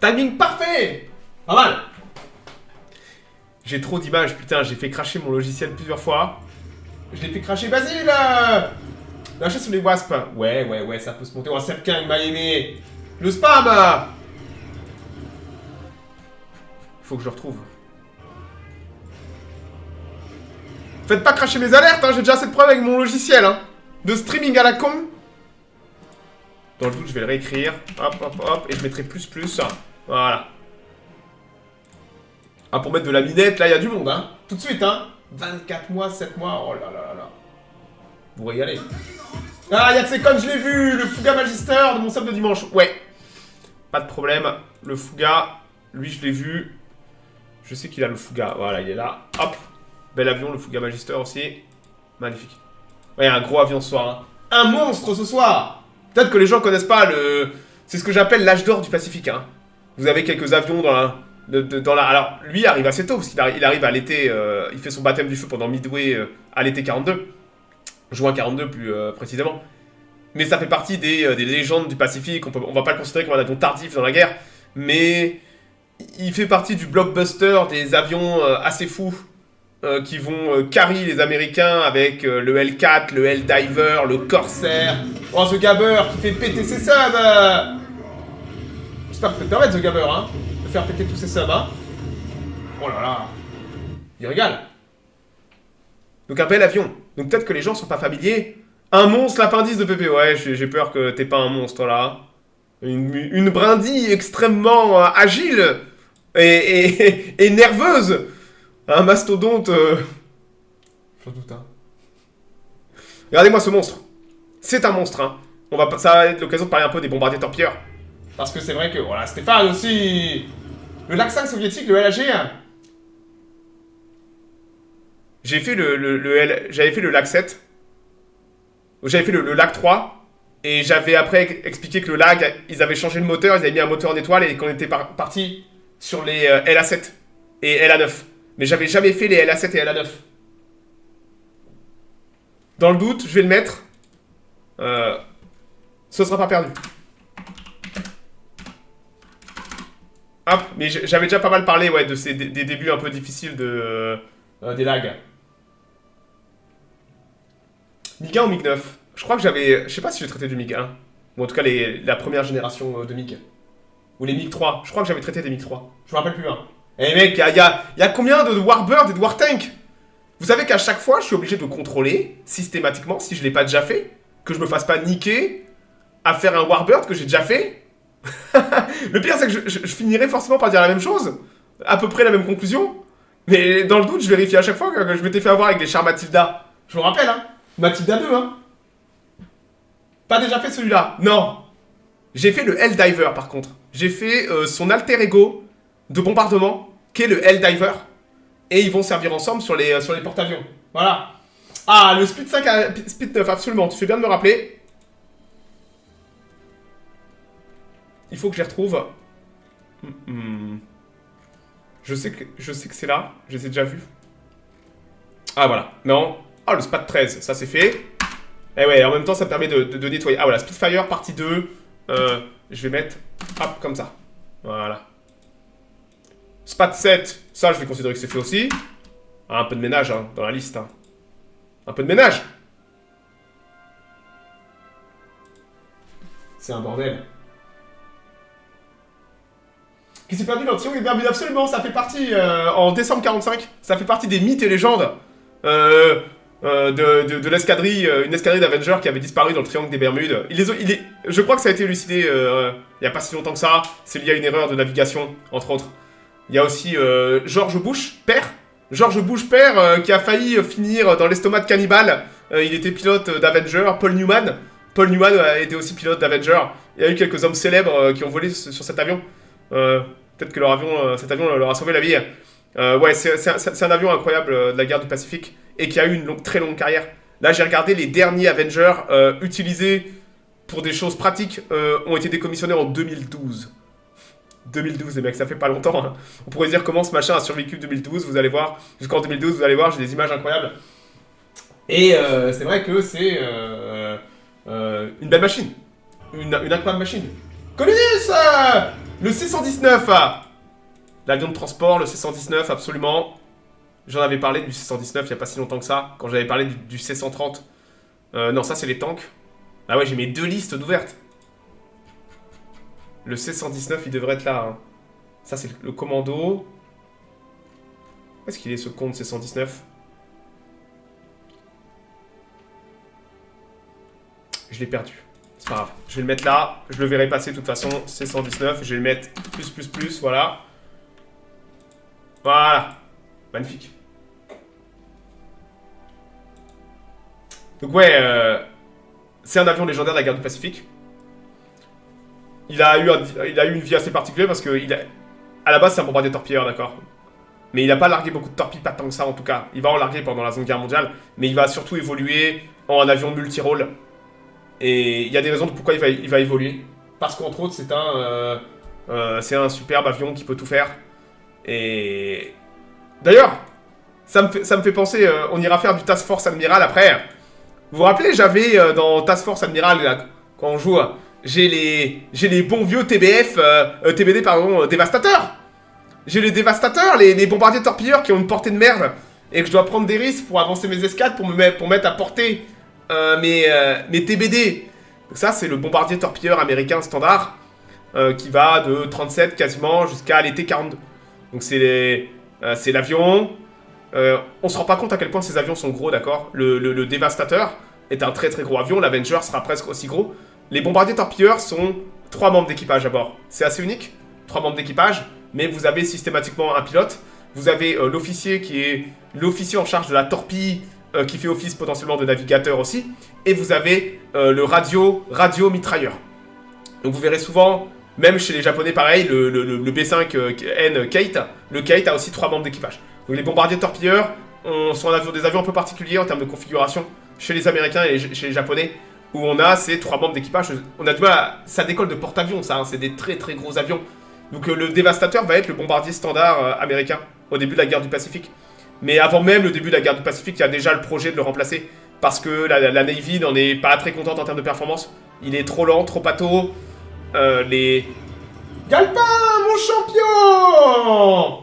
Timing parfait. Pas mal. J'ai trop d'images, putain, j'ai fait cracher mon logiciel plusieurs fois. Je l'ai fait cracher, Basile. La chasse sur les wasps. Ouais, ça peut se monter. Oh, Sepkin, il m'a aimé. Le spam. Faut que je le retrouve. Faites pas cracher mes alertes, hein, j'ai déjà assez de problèmes avec mon logiciel, hein. De streaming à la con. Dans le doute, je vais le réécrire. Hop, et je mettrai plus. Voilà. Ah, pour mettre de la minette, là, il y a du monde, hein. Tout de suite, hein. 24 mois, 7 mois, oh là là. Vous régalez. Ah, il y a de ces connes, je l'ai vu. Le Fouga Magister de mon sub de dimanche. Ouais. Pas de problème. Le Fouga, lui, je l'ai vu. Je sais qu'il a le Fouga. Voilà, il est là. Hop. Bel avion, le Fouga Magister aussi. Magnifique. Ouais, un gros avion ce soir. Hein. Un monstre ce soir. Peut-être que les gens connaissent pas le... C'est ce que j'appelle l'âge d'or du Pacifique. Hein. Vous avez quelques avions dans la... Alors, lui arrive assez tôt, parce qu'il arrive à l'été... il fait son baptême du feu pendant Midway à l'été 42. Juin 42 plus précisément. Mais ça fait partie des légendes du Pacifique. On va pas le considérer comme un avion tardif dans la guerre. Mais il fait partie du blockbuster des avions assez fous. Qui vont carry les Américains avec le L4, le L-Diver, le Corsair. Oh, ce Gabber qui fait péter ses subs. J'espère que tu peux te permettre, ce Gabber, hein, de faire péter tous ses subs, hein. Oh là là. Il régale. Donc un bel avion. Donc peut-être que les gens sont pas familiers. Un monstre lapin 10 de PP. Ouais, j'ai peur que t'aies pas un monstre, là. Une brindille extrêmement agile et nerveuse. Un mastodonte... J'en doute, hein. Regardez-moi ce monstre. C'est un monstre, hein. Ça va être l'occasion de parler un peu des bombardiers torpilleurs. Parce que c'est vrai que... Voilà, Stéphane aussi. Le LAC 5 soviétique, le LAG. J'ai fait j'avais fait le LAC 7. J'avais fait le LAC 3. Et j'avais après expliqué que le LAG, ils avaient changé le moteur, ils avaient mis un moteur en étoile et qu'on était parti sur les LA7 et LA9. Mais j'avais jamais fait les LA7 et LA9. Dans le doute, je vais le mettre. Ce sera pas perdu. Hop, mais j'avais déjà pas mal parlé ouais, de des débuts un peu difficiles des lags. MiG 1 ou MiG 9 ? Je crois que j'avais... Je sais pas si j'ai traité du MiG 1. Ou en tout cas la première génération de MiG. Ou les MiG 3. Je crois que j'avais traité des MiG 3. Je me rappelle plus, hein. Eh mec, il y a combien de Warbird et de Wartank ? Vous savez qu'à chaque fois, je suis obligé de contrôler, systématiquement, si je l'ai pas déjà fait, que je me fasse pas niquer à faire un Warbird que j'ai déjà fait. Le pire, c'est que je finirai forcément par dire la même chose, à peu près la même conclusion, mais dans le doute, je vérifie à chaque fois que je m'étais fait avoir avec des chars Matilda. Je me rappelle, hein. Matilda 2, hein. Pas déjà fait celui-là. Non. J'ai fait le L-Diver, par contre. J'ai fait son alter ego de bombardement, qui est le L-Diver. Et ils vont servir ensemble sur les porte-avions. Voilà. Ah, le Split 5 à Split 9, absolument. Tu fais bien de me rappeler. Il faut que je les retrouve. Je sais que c'est là. Je les ai déjà vus. Ah, voilà. Non. Ah, le Spat 13, ça c'est fait. Et ouais, en même temps, ça me permet de nettoyer. Ah, voilà, Spitfire, partie 2. Je vais mettre, hop, comme ça. Voilà. Spat 7, ça, je vais considérer que c'est fait aussi. Ah, un peu de ménage, hein, dans la liste. Hein. Un peu de ménage. C'est un bordel. Qui s'est perdu dans Tion et Berbine, absolument, ça fait partie, en décembre 45, ça fait partie des mythes et légendes de l'escadrille, une escadrille d'Avengers qui avait disparu dans le triangle des Bermudes. Je crois que ça a été élucidé il n'y a pas si longtemps que ça. C'est lié à une erreur de navigation, entre autres. Il y a aussi George Bush, père. George Bush, père, qui a failli finir dans l'estomac de cannibale. Il était pilote d'Avenger. Paul Newman. Paul Newman a été aussi pilote d'Avenger. Il y a eu quelques hommes célèbres qui ont volé sur cet avion. Peut-être que cet avion leur a sauvé la vie. Ouais, c'est un avion incroyable de la guerre du Pacifique et qui a eu une très longue carrière. Là, j'ai regardé les derniers Avengers utilisés pour des choses pratiques ont été décommissionnés en 2012. 2012, les mecs, ça fait pas longtemps. Hein. On pourrait dire comment ce machin a survécu 2012. Vous allez voir, jusqu'en 2012, vous allez voir, j'ai des images incroyables. Et c'est vrai que c'est une belle machine. Une incroyable machine. Colonus Le C-119, l'avion de transport, le C-119, absolument. J'en avais parlé du C-119 il n'y a pas si longtemps que ça, quand j'avais parlé du C-130. Non, ça c'est les tanks. Ah ouais, j'ai mes 2 listes d'ouvertes. Le C-119, il devrait être là. Hein. Ça c'est le commando. Où est-ce qu'il est ce compte C-119? Je l'ai perdu. C'est pas grave. Je vais le mettre là. Je le verrai passer de toute façon. C-119. Je vais le mettre plus. Voilà. Voilà. Magnifique. Donc ouais, c'est un avion légendaire de la guerre du Pacifique. Il a eu une vie assez particulière parce que à la base c'est un bombardier torpilleur, d'accord. Mais il n'a pas largué beaucoup de torpilles, pas tant que ça en tout cas. Il va en larguer pendant la Seconde Guerre mondiale, mais il va surtout évoluer en avion multi-rôle. Et il y a des raisons de pourquoi il va évoluer. Parce qu'entre autres, c'est un superbe avion qui peut tout faire. Et d'ailleurs, ça me fait penser, on ira faire du Task Force Admiral après. Vous vous rappelez, j'avais dans Task Force Admiral, là, quand on joue, j'ai les bons vieux TBD, pardon, dévastateurs. J'ai les dévastateurs, les bombardiers torpilleurs qui ont une portée de merde. Et que je dois prendre des risques pour avancer mes escadres, pour mettre à portée mes TBD. Donc ça, c'est le bombardier torpilleur américain standard, qui va de 37 quasiment jusqu'à l'été 42. Donc c'est l'avion. On se rend pas compte à quel point ces avions sont gros, d'accord. Le dévastateur est un très gros avion. L'Avenger sera presque aussi gros. Les bombardiers torpilleurs sont 3 membres d'équipage à bord. C'est assez unique, 3 membres d'équipage, mais vous avez systématiquement un pilote. Vous avez l'officier qui est l'officier en charge de la torpille, qui fait office potentiellement de navigateur aussi. Et vous avez le radio-mitrailleur. Donc vous verrez souvent, même chez les Japonais pareil, le B5N Kate, le Kate a aussi 3 membres d'équipage. Donc les bombardiers torpilleurs sont des avions un peu particuliers en termes de configuration chez les Américains et chez les Japonais, où on a ces 3 membres d'équipage. On a du mal ça décolle de porte-avions, ça, hein, c'est des très gros avions. Donc le dévastateur va être le bombardier standard américain au début de la guerre du Pacifique. Mais avant même le début de la guerre du Pacifique, il y a déjà le projet de le remplacer, parce que la Navy n'en est pas très contente en termes de performance. Il est trop lent, trop pâteau. Galpin, mon champion!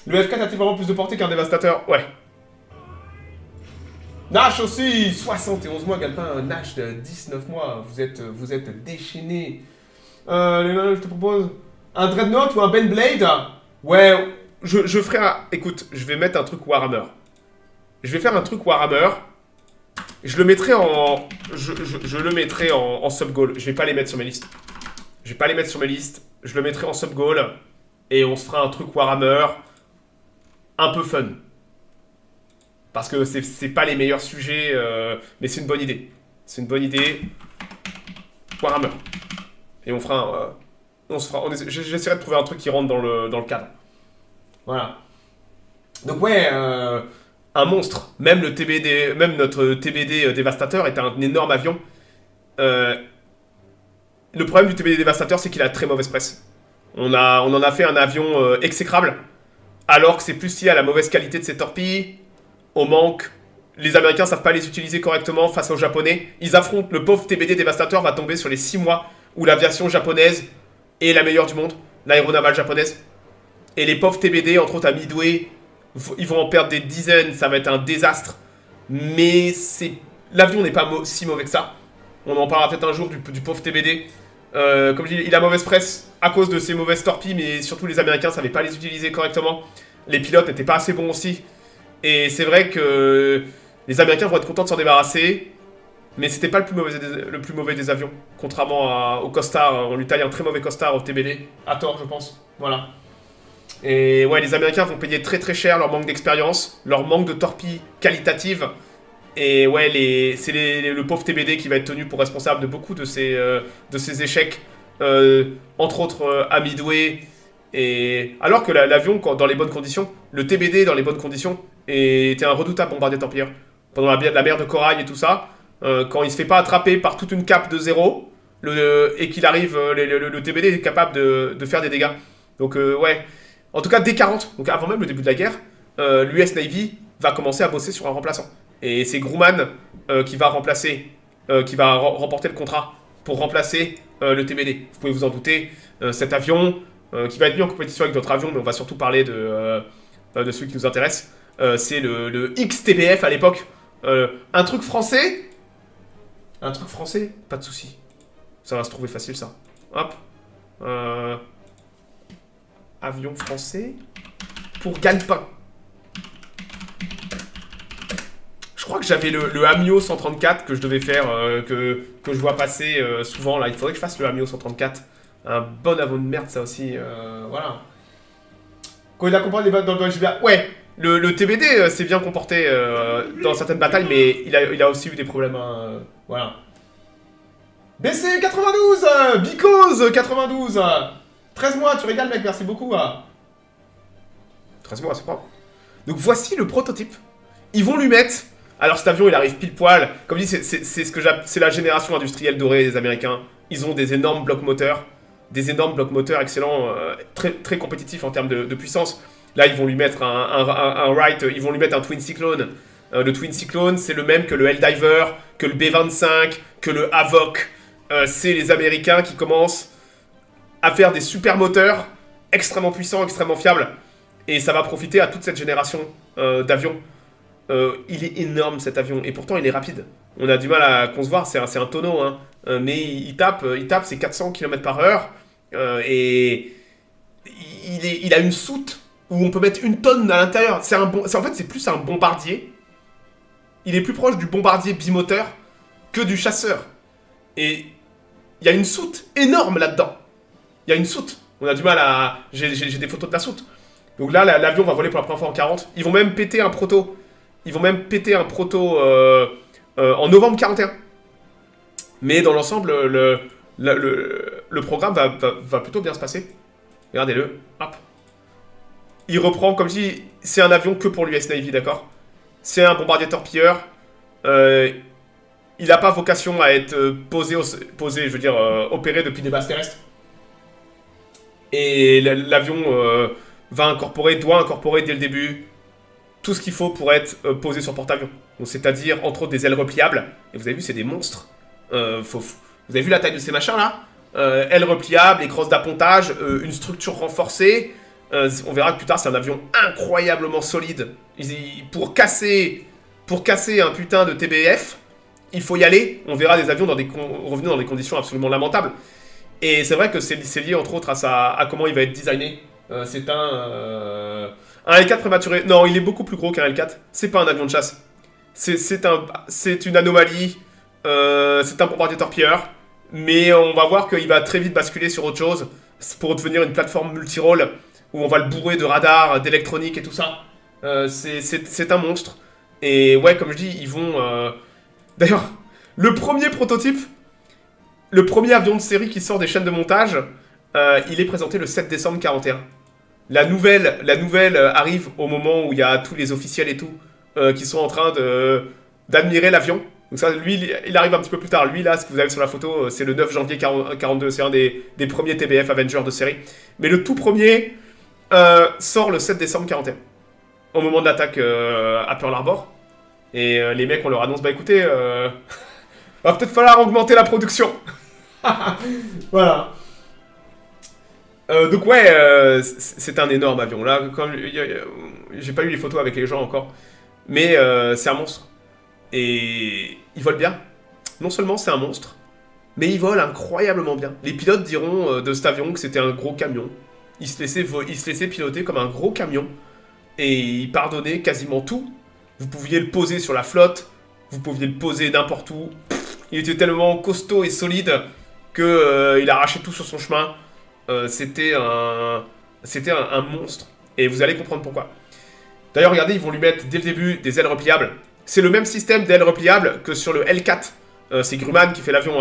Le F4 a-t-il vraiment plus de portée qu'un dévastateur? Ouais. Nash aussi, 71 mois, Galpin, Nash de 19 mois, vous êtes déchaîné. Je te propose un Dreadnought ou un Ben Blade. Ouais, je ferai un... Écoute, je vais mettre un truc Warhammer. Je vais faire un truc Warhammer. Je le mettrai en... Je le mettrai en sub-goal. Je vais pas les mettre sur mes listes. Je le mettrai en sub-goal. Et on se fera un truc Warhammer un peu fun. Parce que c'est pas les meilleurs sujets, mais c'est une bonne idée. Warhammer. Et on fera j'essaierai de trouver un truc qui rentre dans le cadre. Voilà. Donc ouais, un monstre. Même notre TBD dévastateur est un énorme avion. Le problème du TBD dévastateur, c'est qu'il a très mauvaise presse. On en a fait un avion exécrable, alors que c'est plus lié à la mauvaise qualité de ses torpilles, au manque. Les Américains savent pas les utiliser correctement face aux Japonais. Ils affrontent le pauvre TBD dévastateur, va tomber sur les 6 mois où l'aviation japonaise est la meilleure du monde, l'aéronavale japonaise. Et les pauvres TBD, entre autres à Midway, ils vont en perdre des dizaines, ça va être un désastre. Mais l'avion n'est pas si mauvais que ça. On en parlera peut-être un jour du pauvre TBD. Comme je dis, il a mauvaise presse à cause de ses mauvaises torpilles, mais surtout les Américains ne savaient pas les utiliser correctement. Les pilotes n'étaient pas assez bons aussi. Et c'est vrai que les Américains vont être contents de s'en débarrasser, mais c'était pas le plus mauvais des avions. Contrairement au costard, on lui taille un très mauvais costard au TBD, à tort je pense. Voilà. Et ouais, les Américains vont payer très cher leur manque d'expérience, leur manque de torpilles qualitatives. Et ouais, c'est le pauvre TBD qui va être tenu pour responsable de beaucoup de ces échecs, entre autres à Midway. Et alors que l'avion, dans les bonnes conditions, le TBD dans les bonnes conditions, était un redoutable bombardier torpilleur. Pendant la mer de Corail et tout ça, quand il se fait pas attraper par toute une cape de 0, et qu'il arrive, le TBD est capable de faire des dégâts. Donc ouais, en tout cas dès 40, donc avant même le début de la guerre, l'US Navy va commencer à bosser sur un remplaçant. Et c'est Grumman qui va remplacer, qui va remporter le contrat pour remplacer le TBD. Vous pouvez vous en douter, cet avion, qui va être mis en compétition avec d'autres avions, mais on va surtout parler de celui qui nous intéresse, c'est le XTBF à l'époque. Un truc français. Un truc français, pas de souci. Ça va se trouver facile, ça. Hop. Avion français pour Galpin. Je crois que j'avais le Amio 134 que je devais faire, que je vois passer souvent là. Il faudrait que je fasse le Amio 134. Un bon avion de merde, ça aussi. Voilà. Quand il accompagne les batailles dans le GBA. Ouais, le TBD s'est bien comporté dans certaines batailles, mais il a aussi eu des problèmes. Hein, voilà. BC 92, Because 92. 13 mois, tu régales, mec, merci beaucoup. 13 mois, c'est pas. Donc voici le prototype. Ils vont lui mettre. Alors cet avion, il arrive pile poil. Comme dit, c'est la génération industrielle dorée des Américains. Ils ont des énormes blocs moteurs. Des énormes blocs moteurs excellents, très, très compétitifs en termes de puissance. Là, ils vont lui mettre un Wright, ils vont lui mettre un Twin Cyclone. Le Twin Cyclone, c'est le même que le Helldiver, que le B-25, que le Havoc. C'est les Américains qui commencent à faire des super moteurs extrêmement puissants, extrêmement fiables. Et ça va profiter à toute cette génération d'avions. Il est énorme cet avion, et pourtant il est rapide. On a du mal à concevoir, c'est un tonneau, hein. Mais il tape ses 400 km/h, et il a une soute où on peut mettre une tonne à l'intérieur. En fait, c'est plus un bombardier. Il est plus proche du bombardier bimoteur que du chasseur. Et il y a une soute énorme là-dedans. Il y a une soute. On a du mal à... J'ai des photos de la soute. Donc là, l'avion va voler pour la première fois en 40. Ils vont même péter un proto. En novembre 41. Mais dans l'ensemble, le programme va plutôt bien se passer. Regardez-le. Hop. Il reprend, comme je dis, c'est un avion que pour l'US Navy, d'accord? C'est un bombardier torpilleur. Il n'a pas vocation à être opéré depuis des bases terrestres. Et l'avion doit incorporer dès le début tout ce qu'il faut pour être posé sur porte-avions. C'est-à-dire, entre autres, des ailes repliables. Et vous avez vu, c'est des monstres. Vous avez vu la taille de ces machins-là? Ailes repliables, les crosses d'appontage, une structure renforcée. On verra que plus tard, c'est un avion incroyablement solide. Pour casser un putain de TBF, il faut y aller. On verra des avions revenus dans des conditions absolument lamentables. Et c'est vrai que c'est lié, entre autres, à comment il va être designé. C'est un L4 prématuré. Non, il est beaucoup plus gros qu'un L4. C'est pas un avion de chasse. C'est une anomalie. C'est un bombardier torpilleur. Mais on va voir qu'il va très vite basculer sur autre chose pour devenir une plateforme multirôle où on va le bourrer de radars, d'électronique et tout ça. C'est un monstre. Et ouais, comme je dis, ils vont... D'ailleurs, le premier prototype, le premier avion de série qui sort des chaînes de montage, il est présenté le 7 décembre 41. La nouvelle arrive au moment où il y a tous les officiels et tout qui sont en train d'admirer l'avion. Donc ça, lui, il arrive un petit peu plus tard. Lui, là, ce que vous avez sur la photo, c'est le 9 janvier 42. C'est un des premiers TBF Avengers de série. Mais le tout premier sort le 7 décembre 41. Au moment de l'attaque à Pearl Harbor. Et les mecs, on leur annonce, bah écoutez, va peut-être falloir augmenter la production. Voilà. Donc ouais, c'est un énorme avion. Là, j'ai pas eu les photos avec les gens encore. Mais c'est un monstre. Et il vole bien. Non seulement c'est un monstre, mais il vole incroyablement bien. Les pilotes diront de cet avion que c'était un gros camion. Il se laissait piloter comme un gros camion. Et il pardonnait quasiment tout. Vous pouviez le poser sur la flotte. Vous pouviez le poser n'importe où. Il était tellement costaud et solide qu'il arrachait tout sur son chemin. C'était un monstre. Et vous allez comprendre pourquoi. D'ailleurs, regardez, ils vont lui mettre dès le début des ailes repliables. C'est le même système d'ailes repliables que sur le L4. C'est Grumman qui fait l'avion.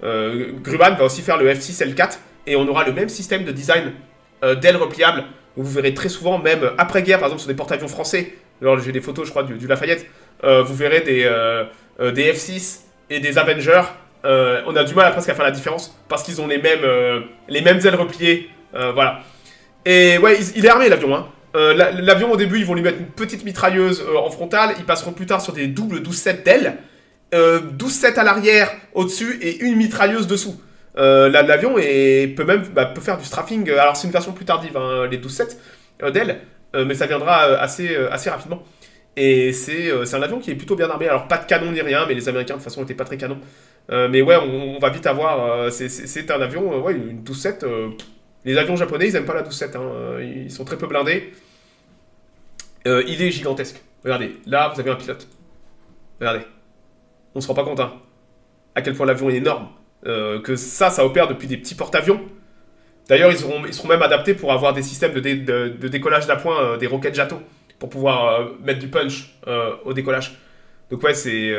Grumman va aussi faire le F6 L4. Et on aura le même système de design d'ailes repliables. Vous verrez très souvent, même après-guerre, par exemple sur des porte-avions français. Alors j'ai des photos, je crois, du Lafayette. Vous verrez des F6 et des Avengers. On a du mal presque à faire la différence parce qu'ils ont les mêmes ailes repliées. Voilà. Et ouais, il est armé l'avion, hein. L'avion, au début, ils vont lui mettre une petite mitrailleuse en frontale. Ils passeront plus tard sur des doubles 12-7 d'ailes. 12-7 à l'arrière, au-dessus, et une mitrailleuse dessous. L'avion peut faire du strafing. Alors, c'est une version plus tardive, hein, les 12-7 d'elle, mais ça viendra assez rapidement. Et c'est un avion qui est plutôt bien armé. Alors, pas de canon ni rien, mais les Américains, de toute façon, n'étaient pas très canons. Mais ouais, on va vite avoir. C'est un avion, ouais, une 12-7. Les avions japonais, ils aiment pas la 12-7. Hein, ils sont très peu blindés. Il est gigantesque. Regardez, là, vous avez un pilote. Regardez. On se rend pas compte, hein, à quel point l'avion est énorme. Que ça opère depuis des petits porte-avions. D'ailleurs, ils seront même adaptés pour avoir des systèmes de décollage d'appoint, des roquettes Jato, pour pouvoir mettre du punch au décollage. Donc ouais, c'est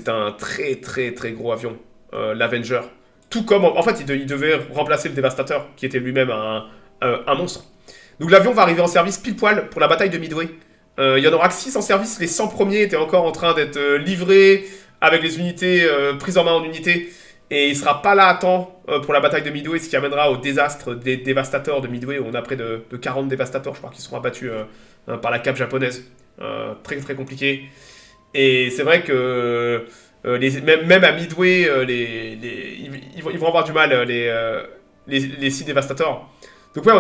un très très très gros avion, l'Avenger. Tout comme, en fait, il devait remplacer le Dévastateur, qui était lui-même un monstre. Donc l'avion va arriver en service pile poil pour la bataille de Midway. Il y en aura que 6 en service, les 100 premiers étaient encore en train d'être livrés avec les unités prises en main en unité. Et il sera pas là à temps pour la bataille de Midway, ce qui amènera au désastre des dévastateurs de Midway, où on a près de 40 dévastateurs, je crois, qui seront abattus par la cape japonaise. Très très compliqué. Et c'est vrai que même à Midway, ils vont avoir du mal, les 6 dévastateurs. Donc ouais,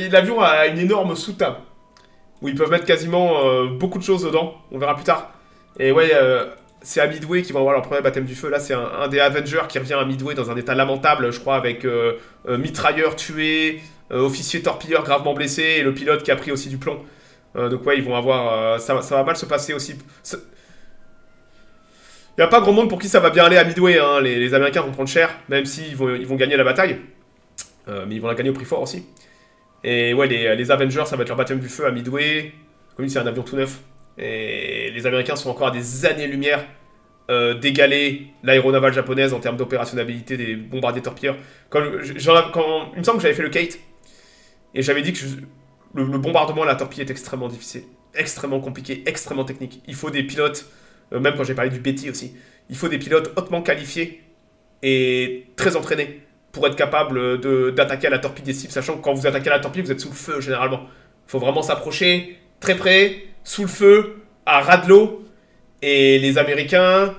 l'avion a une énorme soute où ils peuvent mettre quasiment beaucoup de choses dedans. On verra plus tard. Et ouais, c'est à Midway qu'ils vont avoir leur premier baptême du feu. Là, c'est un des Avengers qui revient à Midway dans un état lamentable, je crois, avec mitrailleur tué, officier torpilleur gravement blessé, et le pilote qui a pris aussi du plomb. Donc ouais, ils vont avoir... ça va mal se passer aussi. Il n'y a pas grand monde pour qui ça va bien aller à Midway. Hein. Les Américains vont prendre cher, même s'ils vont gagner la bataille. Mais ils vont la gagner au prix fort aussi. Et ouais, les Avengers, ça va être leur baptême du feu à Midway. Comme dit, c'est un avion tout neuf. Et les Américains sont encore à des années-lumière d'égaler l'aéronavale japonaise en termes d'opérationnalité des bombardiers torpilleurs. Il me semble que j'avais fait le Kate, et j'avais dit que le bombardement à la torpille est extrêmement difficile, extrêmement compliqué, extrêmement technique. Il faut des pilotes, même quand j'ai parlé du Betty aussi, il faut des pilotes hautement qualifiés et très entraînés pour être capable d'attaquer à la torpille des cibles, sachant que quand vous attaquez à la torpille, vous êtes sous le feu généralement. Il faut vraiment s'approcher, très près, sous le feu, à ras de l'eau. Et les Américains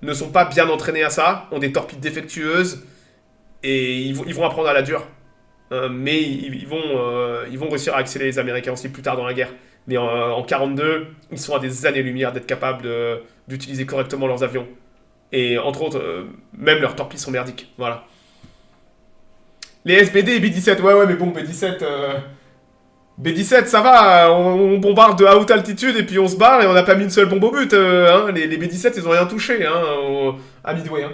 ne sont pas bien entraînés à ça, ont des torpilles défectueuses, et ils vont apprendre à la dure. Mais ils vont réussir à accélérer les Américains aussi plus tard dans la guerre. Mais en 42, ils sont à des années-lumière d'être capables d'utiliser correctement leurs avions. Et entre autres, même leurs torpilles sont merdiques. Voilà. Les SBD et B-17, ouais, mais bon, B-17, ça va, on bombarde à haute altitude et puis on se barre et on n'a pas mis une seule bombe au but. Hein. Les B-17, ils ont rien touché à Midway. Hein.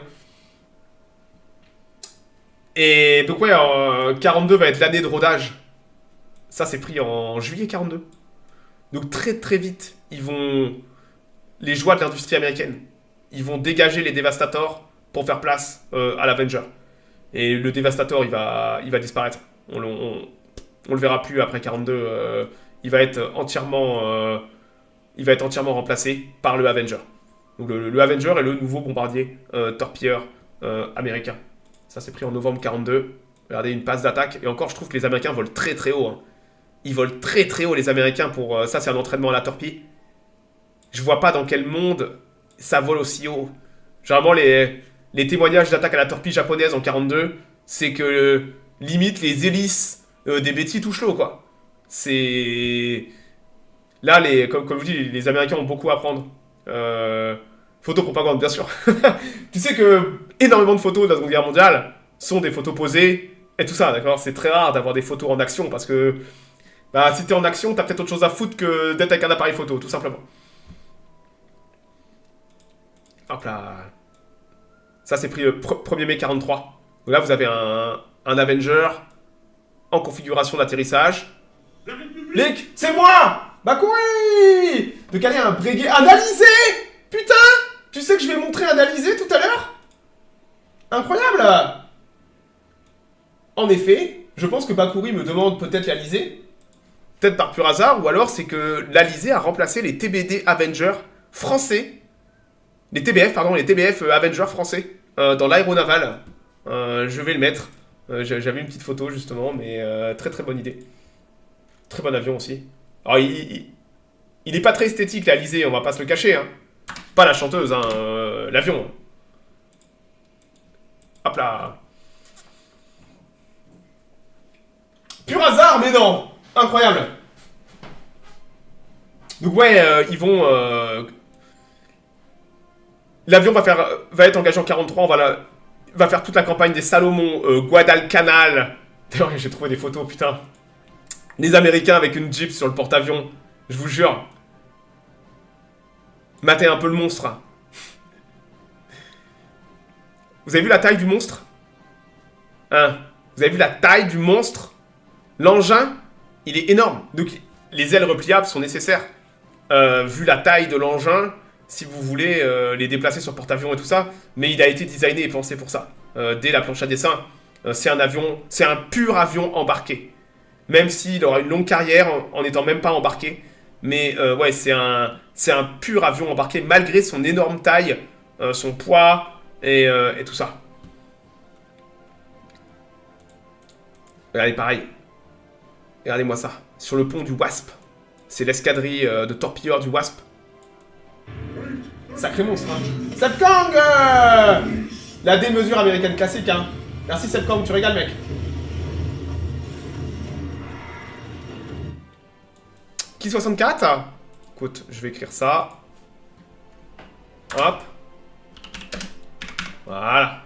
Et donc ouais, 42 va être l'année de rodage. Ça, c'est pris en juillet 42. Donc très très vite, les joies de l'industrie américaine, ils vont dégager les Devastators pour faire place à l'Avenger. Et le Devastator, il va disparaître. On le verra plus après 42. Il va être entièrement remplacé par le Avenger. Donc le Avenger est le nouveau bombardier torpilleur américain. Ça, c'est pris en novembre 42. Regardez, une passe d'attaque. Et encore, je trouve que les Américains volent très très haut. Hein. Ils volent très très haut, les Américains, pour... ça, c'est un entraînement à la torpille. Je vois pas dans quel monde ça vole aussi haut. Généralement, les témoignages d'attaque à la torpille japonaise en 42, c'est que limite les hélices des Betty touchent l'eau, quoi. C'est... Là, comme je vous dis, les Américains ont beaucoup à apprendre. Photopropagande, bien sûr. Tu sais que énormément de photos de la Seconde Guerre mondiale sont des photos posées et tout ça, d'accord. C'est très rare d'avoir des photos en action parce que si t'es en action, t'as peut-être autre chose à foutre que d'être avec un appareil photo, tout simplement. Hop là. Ça, c'est pris le 1er mai 43. Donc là, vous avez un Avenger en configuration d'atterrissage. Lick, c'est moi! Bakuri! De caler un Breguet analysé! Putain! Tu sais que je vais montrer analysé tout à l'heure? Incroyable! En effet, je pense que Bakuri me demande peut-être l'Alizé. Peut-être par pur hasard, ou alors c'est que l'Alizé a remplacé les TBD Avengers français. Les TBF Avengers français dans l'aéronaval. Je vais le mettre. J'avais une petite photo justement, mais très très bonne idée. Très bon avion aussi. Alors Il est pas très esthétique, l'Alizé, on va pas se le cacher. Hein. Pas la chanteuse, hein, l'avion. Hop là. Pur hasard, mais non. Incroyable. Donc ouais, ils vont... L'avion va être engagé en 43, va faire toute la campagne des Salomon, Guadalcanal. D'ailleurs, j'ai trouvé des photos, putain. Les Américains avec une Jeep sur le porte-avions. Je vous jure. Matez un peu le monstre. Vous avez vu la taille du monstre? Hein? Vous avez vu la taille du monstre? L'engin, il est énorme. Donc, les ailes repliables sont nécessaires. Vu la taille de l'engin, si vous voulez les déplacer sur porte-avions et tout ça. Mais il a été designé et pensé pour ça. Dès la planche à dessin, c'est un avion, c'est un pur avion embarqué. Même s'il aura une longue carrière en n'étant même pas embarqué. Mais ouais, c'est un pur avion embarqué malgré son énorme taille, son poids et tout ça. Regardez pareil. Regardez-moi ça. Sur le pont du Wasp. C'est l'escadrille de torpilleurs du Wasp. Sacré monstre, hein. Sepkang la démesure américaine classique, hein. Merci Sepkang, tu régales, mec. Qui 64? Écoute, je vais écrire ça. Hop. Voilà.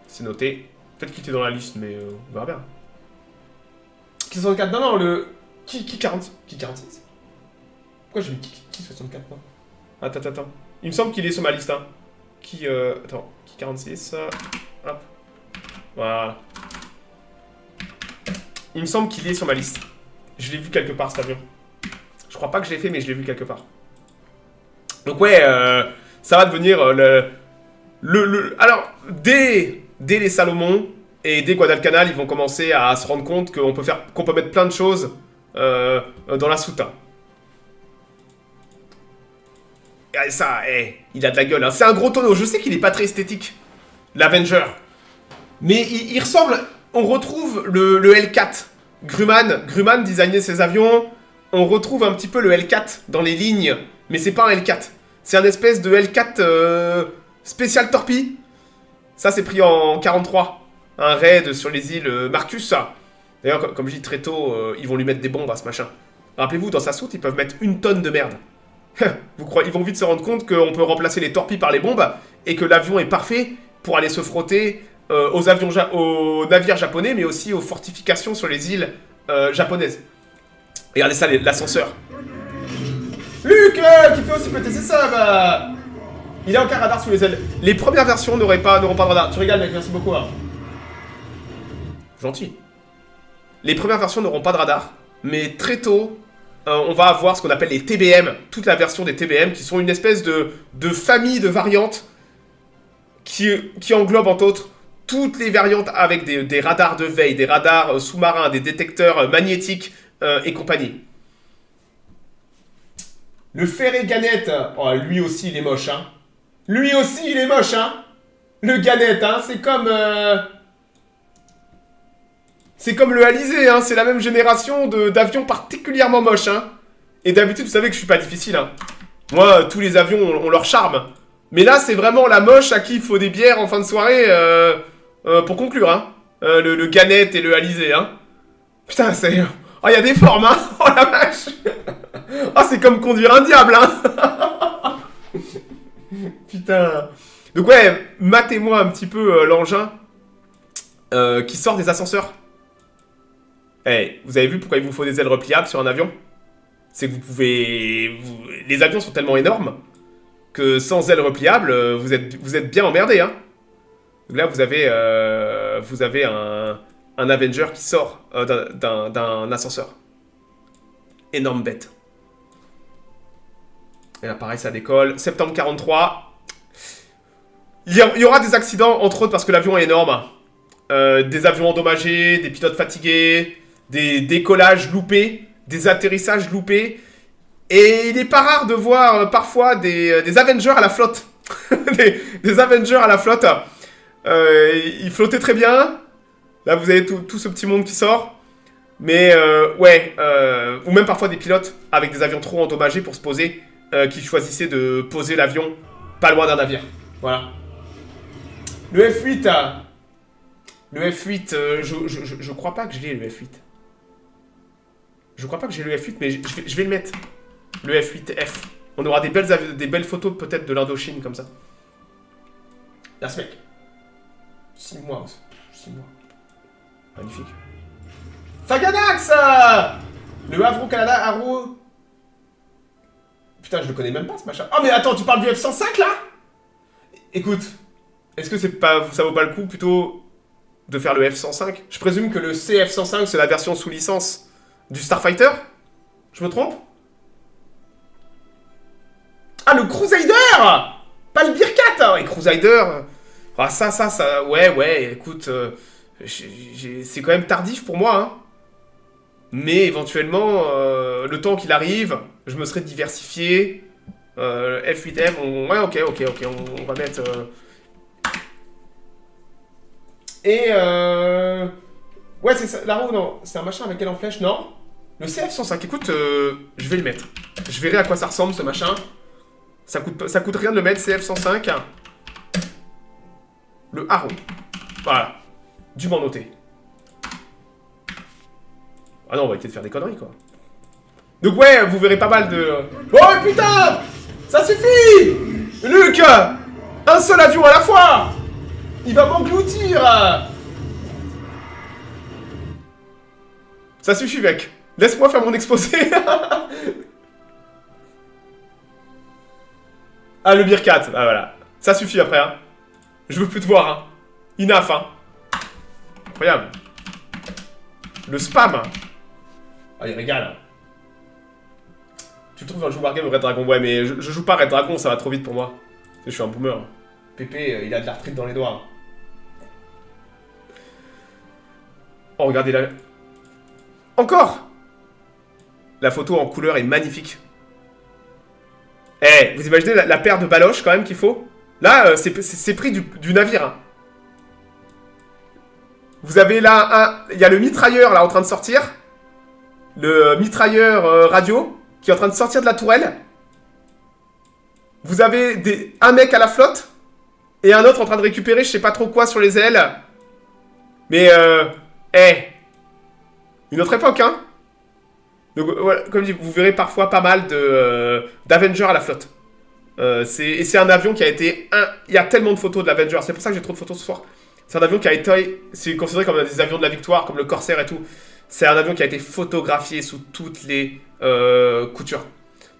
C'est noté. Peut-être qu'il était dans la liste, mais on verra bien. Qui 64? Non, non, le... Qui 40? Qui 46? Pourquoi j'ai mis qui 64, moi? Attends. Il me semble qu'il est sur ma liste, hein. Attends. Qui 46? Hop. Voilà. Il me semble qu'il est sur ma liste. Je l'ai vu quelque part, cet avion. Je crois pas que je l'ai fait, mais je l'ai vu quelque part. Donc ouais, ça va devenir alors, dès les Salomon et dès Guadalcanal, ils vont commencer à se rendre compte qu'on peut mettre plein de choses dans la soute. Hein. Et ça, il a de la gueule. Hein. C'est un gros tonneau. Je sais qu'il est pas très esthétique, l'Avenger. Mais il ressemble... On retrouve le L4. Grumman designait ses avions... On retrouve un petit peu le L4 dans les lignes, mais c'est pas un L4. C'est un espèce de L4 spécial torpille. Ça, c'est pris en 43. Un raid sur les îles Marcus, ça. D'ailleurs, comme je dis très tôt, ils vont lui mettre des bombes à ce machin. Rappelez-vous, dans sa soute, ils peuvent mettre 1 tonne de merde. Ils vont vite se rendre compte qu'on peut remplacer les torpilles par les bombes et que l'avion est parfait pour aller se frotter aux navires japonais, mais aussi aux fortifications sur les îles japonaises. Regardez ça, l'ascenseur. Luc, qui fait aussi péter ses subs. Il a aucun radar sous les ailes. Les premières versions n'auront pas de radar. Tu rigoles, mec, merci beaucoup. Hein. Gentil. Les premières versions n'auront pas de radar, mais très tôt, on va avoir ce qu'on appelle les TBM. Toute la version des TBM, qui sont une espèce de famille de variantes qui englobe, entre autres, toutes les variantes avec des radars de veille, des radars sous-marins, des détecteurs magnétiques, et compagnie. Le Ferré Gannet, oh, lui aussi il est moche, hein. Lui aussi il est moche, hein. Le Gannet, hein, c'est comme le Alizé, hein. C'est la même génération d'avions particulièrement moches, hein. Et d'habitude, vous savez que je suis pas difficile, hein. Moi, tous les avions ont leur charme. Mais là, c'est vraiment la moche à qui il faut des bières en fin de soirée pour conclure, hein. Le Gannet et le Alizé, hein. Putain, c'est... Oh, il y a des formes, hein. Oh, la vache. Oh, c'est comme conduire un diable, hein. Putain. Donc, ouais, matez-moi un petit peu l'engin qui sort des ascenseurs. Vous avez vu pourquoi il vous faut des ailes repliables sur un avion? C'est que vous pouvez... Les avions sont tellement énormes que sans ailes repliables, vous êtes bien emmerdé, hein. Donc là, vous avez un Avenger qui sort d'un ascenseur. Énorme bête. Et là, pareil, ça décolle. Septembre 43. Il y aura des accidents, entre autres parce que l'avion est énorme. Des avions endommagés, des pilotes fatigués, des décollages loupés, des atterrissages loupés. Et il n'est pas rare de voir parfois des Avengers à la flotte. des Avengers à la flotte. Ils flottaient très bien. Là, vous avez tout ce petit monde qui sort. Mais ouais, ou même parfois des pilotes avec des avions trop endommagés pour se poser, qui choisissaient de poser l'avion pas loin d'un navire. Voilà. Le F8, le F8, je crois pas que je l'ai le F8. Je crois pas que j'ai le F8, mais je vais le mettre. Le F8F. On aura des belles photos peut-être de l'Indochine comme ça. Là, ce mec. 6 mois. 6 mois. Magnifique. Faganax. Le Havre Canada, Haro. Putain, je le connais même pas ce machin. Oh mais attends, tu parles du F-105 là? Écoute, est-ce que ça vaut pas le coup plutôt de faire le F-105? Je présume que le CF-105 c'est la version sous licence du Starfighter? Je me trompe? Ah, le Crusader! Pas le Bearcat! Ouais, Crusader. Ah, ça, ouais, écoute, c'est quand même tardif pour moi, hein. Mais éventuellement, le temps qu'il arrive, je me serais diversifié. F8M, ouais, ok, on va mettre... Ouais, c'est ça, la roue, non, c'est un machin avec elle en flèche, non? Le CF-105, écoute, je vais le mettre. Je verrai à quoi ça ressemble, ce machin. Ça coûte rien de le mettre, CF-105. Le Haro. Voilà. Du m'en noter. Ah non, on va essayer de faire des conneries, quoi. Donc ouais, vous verrez pas mal de... Oh putain! Ça suffit! Luc! Un seul avion à la fois! Il va m'engloutir! Ça suffit, mec. Laisse-moi faire mon exposé. Ah, le Bearcat. Ah, voilà. Ça suffit après, hein. Je veux plus te voir, hein. Enough, hein. Incroyable. Le spam. Ah, il régale. Tu le trouves dans le jeu Wargame Red Dragon? Ouais, mais je joue pas Red Dragon, ça va trop vite pour moi. Je suis un boomer. Pépé, il a de l'arthrite dans les doigts. Oh, regardez là. Encore! La photo en couleur est magnifique. Eh, vous imaginez la paire de baloches quand même qu'il faut? Là, c'est pris du navire. Hein. Vous avez là il y a le mitrailleur là en train de sortir. Le mitrailleur radio qui est en train de sortir de la tourelle. Vous avez un mec à la flotte et un autre en train de récupérer je sais pas trop quoi sur les ailes. Mais une autre époque, hein. Donc voilà, comme je dis, vous verrez parfois pas mal d'Avengers à la flotte. C'est un avion qui a été... Il y a tellement de photos de l'Avenger, c'est pour ça que j'ai trop de photos ce soir. C'est un avion qui a été... C'est considéré comme des avions de la victoire, comme le Corsair et tout. C'est un avion qui a été photographié sous toutes les coutures.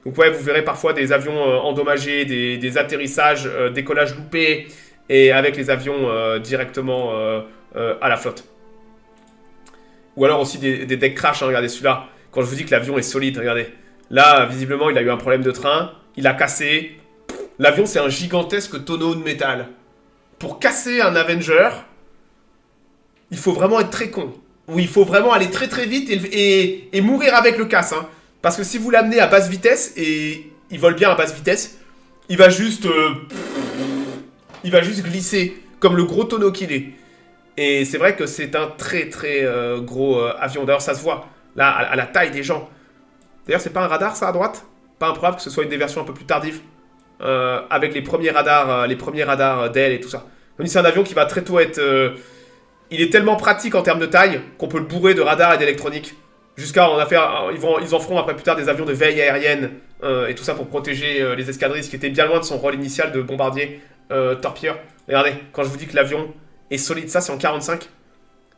Donc ouais, vous verrez parfois des avions endommagés, des atterrissages, décollages loupés, et avec les avions directement à la flotte. Ou alors aussi des decks crash, hein, regardez celui-là. Quand je vous dis que l'avion est solide, regardez. Là, visiblement, il a eu un problème de train. Il a cassé. L'avion, c'est un gigantesque tonneau de métal. Pour casser un Avenger, il faut vraiment être très con. Ou il faut vraiment aller très très vite et mourir avec le casse. Hein. Parce que si vous l'amenez à basse vitesse, et il vole bien à basse vitesse, il va juste glisser, comme le gros tonneau qu'il est. Et c'est vrai que c'est un très très gros avion. D'ailleurs, ça se voit. Là, à la taille des gens. D'ailleurs, c'est pas un radar, ça, à droite? Pas improbable que ce soit une des versions un peu plus tardives. Avec les premiers radars d'ailes et tout ça. Donc, c'est un avion qui va très tôt être... il est tellement pratique en termes de taille qu'on peut le bourrer de radars et d'électronique. Jusqu'à en faire... Ils en feront après plus tard des avions de veille aérienne et tout ça pour protéger les escadrilles, ce qui était bien loin de son rôle initial de bombardier torpilleur. Regardez, quand je vous dis que l'avion est solide, ça, c'est en 45.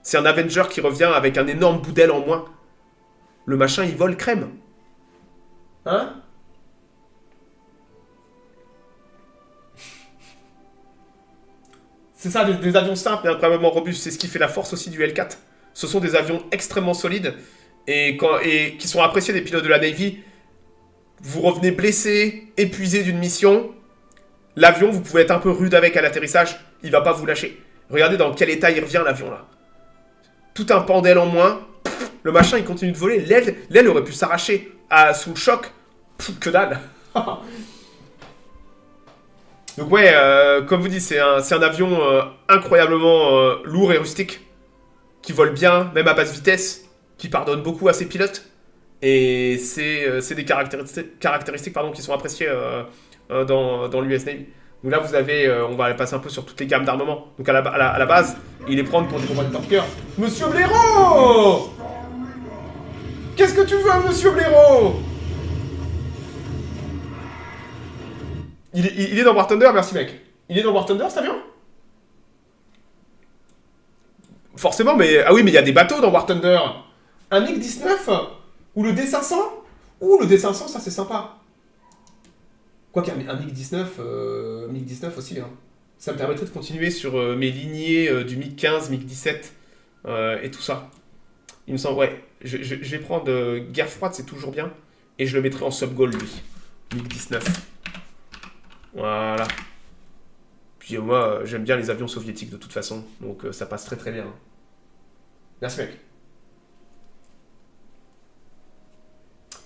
C'est un Avenger qui revient avec un énorme bout d'aile en moins. Le machin, il vole crème. Hein? C'est ça, des avions simples et incroyablement robustes. C'est ce qui fait la force aussi du L4. Ce sont des avions extrêmement solides et qui sont appréciés des pilotes de la Navy. Vous revenez blessé, épuisé d'une mission. L'avion, vous pouvez être un peu rude avec à l'atterrissage. Il va pas vous lâcher. Regardez dans quel état il revient, l'avion, là. Tout un pan d'aile en moins. Le machin, il continue de voler. L'aile aurait pu s'arracher sous le choc. Que dalle. Donc ouais, comme vous dites, c'est un avion incroyablement lourd et rustique. Qui vole bien, même à basse vitesse. qui pardonne beaucoup à ses pilotes. Et c'est des caractéristiques pardon, qui sont appréciées dans l'US Navy. Donc là, vous avez, on va passer un peu sur toutes les gammes d'armement. Donc à la base, il est prendre pour des combats de torpilleurs. Monsieur Blaireau! Qu'est-ce que tu veux, monsieur Blaireau? Il est dans War Thunder, merci mec. Il est dans War Thunder cet avion? Forcément, mais. Ah oui, mais il y a des bateaux dans War Thunder. Un MiG-19? Ou le D500? Ouh, le D500, ça c'est sympa. Quoi qu'un MiG-19, MiG-19 aussi, hein. Ça me permettrait de continuer sur mes lignées du MiG-15, MiG-17 et tout ça. Il me semble, ouais. Je vais prendre guerre froide, c'est toujours bien. Et je le mettrai en sub-goal, lui. MiG-19. Voilà. Puis moi, j'aime bien les avions soviétiques de toute façon. Donc ça passe très très bien. Merci mec.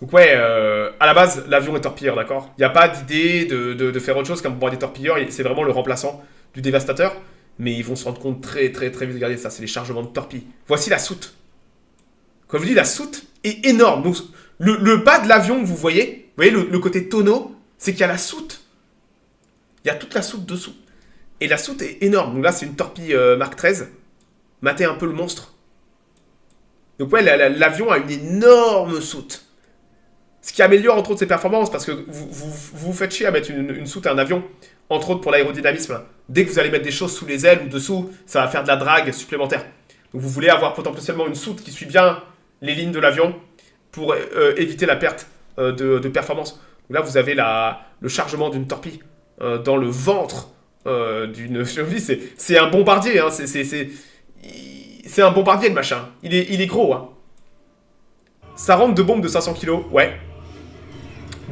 Donc ouais, à la base, l'avion est torpilleur, d'accord? Il n'y a pas d'idée de faire autre chose qu'un bombardier torpilleur. C'est vraiment le remplaçant du dévastateur. Mais ils vont se rendre compte très très très vite. Regardez ça, c'est les chargements de torpilles. Voici la soute. Quand je vous dis, la soute est énorme. Donc le bas de l'avion que vous voyez le côté tonneau, c'est qu'il y a la soute. Il y a toute la soute dessous. Et la soute est énorme. Donc là, c'est une torpille Mark 13. Matez un peu le monstre. Donc ouais, l'avion a une énorme soute. Ce qui améliore entre autres ses performances, parce que vous faites chier à mettre une soute à un avion, entre autres pour l'aérodynamisme. Dès que vous allez mettre des choses sous les ailes ou dessous, ça va faire de la drague supplémentaire. Donc vous voulez avoir potentiellement une soute qui suit bien les lignes de l'avion pour éviter la perte de performance. Donc là, vous avez le chargement d'une torpille dans le ventre d'une survie. C'est un bombardier, hein. C'est un bombardier le machin. Il est gros, hein. Ça rentre 2 bombes de 500 kg, ouais.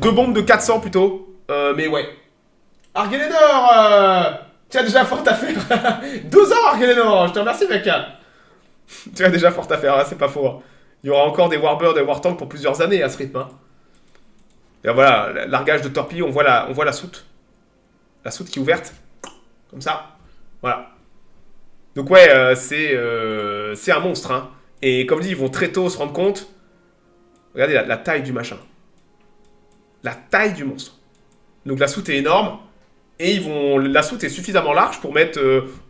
2 bombes de 400 plutôt, mais ouais. Argelenor, tu as déjà fort à faire. 2 ans, Argelenor, je te remercie, mec. Tu as déjà fort à faire, hein, c'est pas faux. Hein. Il y aura encore des Warbirds et Wartank pour plusieurs années à ce rythme. Hein. Et voilà, largage de torpilles, on voit la soute. La soute qui est ouverte, comme ça. Voilà. Donc ouais, c'est un monstre. Hein. Et comme dit, ils vont très tôt se rendre compte. Regardez la taille du machin. La taille du monstre. Donc la soute est énorme. Et la soute est suffisamment large pour mettre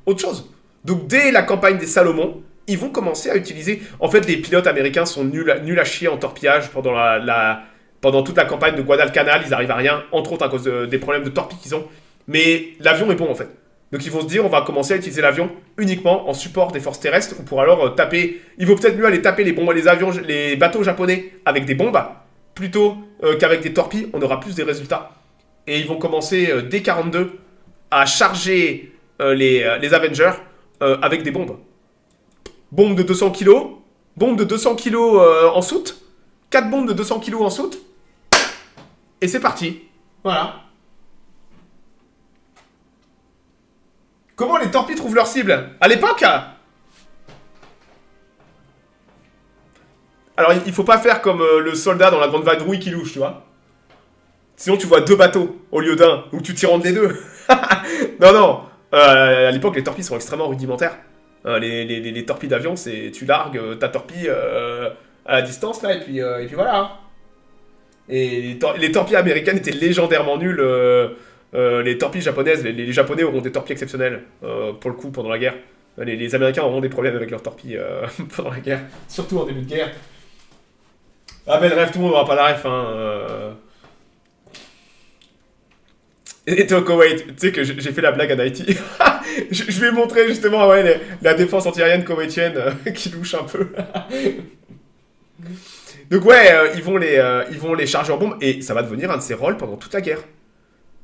autre chose. Donc dès la campagne des Salomon, ils vont commencer à utiliser... En fait, les pilotes américains sont nuls à chier en torpillage pendant toute la campagne de Guadalcanal. Ils n'arrivent à rien, entre autres à cause des problèmes de torpilles qu'ils ont. Mais l'avion est bon en fait. Donc ils vont se dire, on va commencer à utiliser l'avion uniquement en support des forces terrestres, ou pour alors taper... Il vaut peut-être mieux aller taper les bateaux japonais avec des bombes, plutôt qu'avec des torpilles, on aura plus des résultats. Et ils vont commencer dès 42 à charger les Avengers avec des bombes. Bombe de 200 kg, bombe de 200 kg en soute, 4 bombes de 200 kg en soute, et c'est parti. Voilà. Comment les torpilles trouvent leur cible? À l'époque? Alors, il faut pas faire comme le soldat dans la grande vadrouille qui louche, tu vois. Sinon, tu vois 2 bateaux au lieu d'un, ou tu tires entre les deux. Non. À l'époque, les torpilles sont extrêmement rudimentaires. Les torpilles d'avion, c'est tu largues ta torpille à la distance, là, et puis voilà. Et les torpilles américaines étaient légendairement nulles. Les torpilles japonaises, les Japonais auront des torpilles exceptionnelles, pour le coup, pendant la guerre. Les Américains auront des problèmes avec leurs torpilles pendant la guerre, surtout en début de guerre. Ah ben le rêve, tout le monde n'aura pas la ref, hein. Et toi, Koweït, tu sais que j'ai fait la blague à Haïti. Je vais montrer justement la défense antiaérienne koweïtienne qui louche un peu. Donc ouais, ils vont les charger en bombe, et ça va devenir un de ses rôles pendant toute la guerre.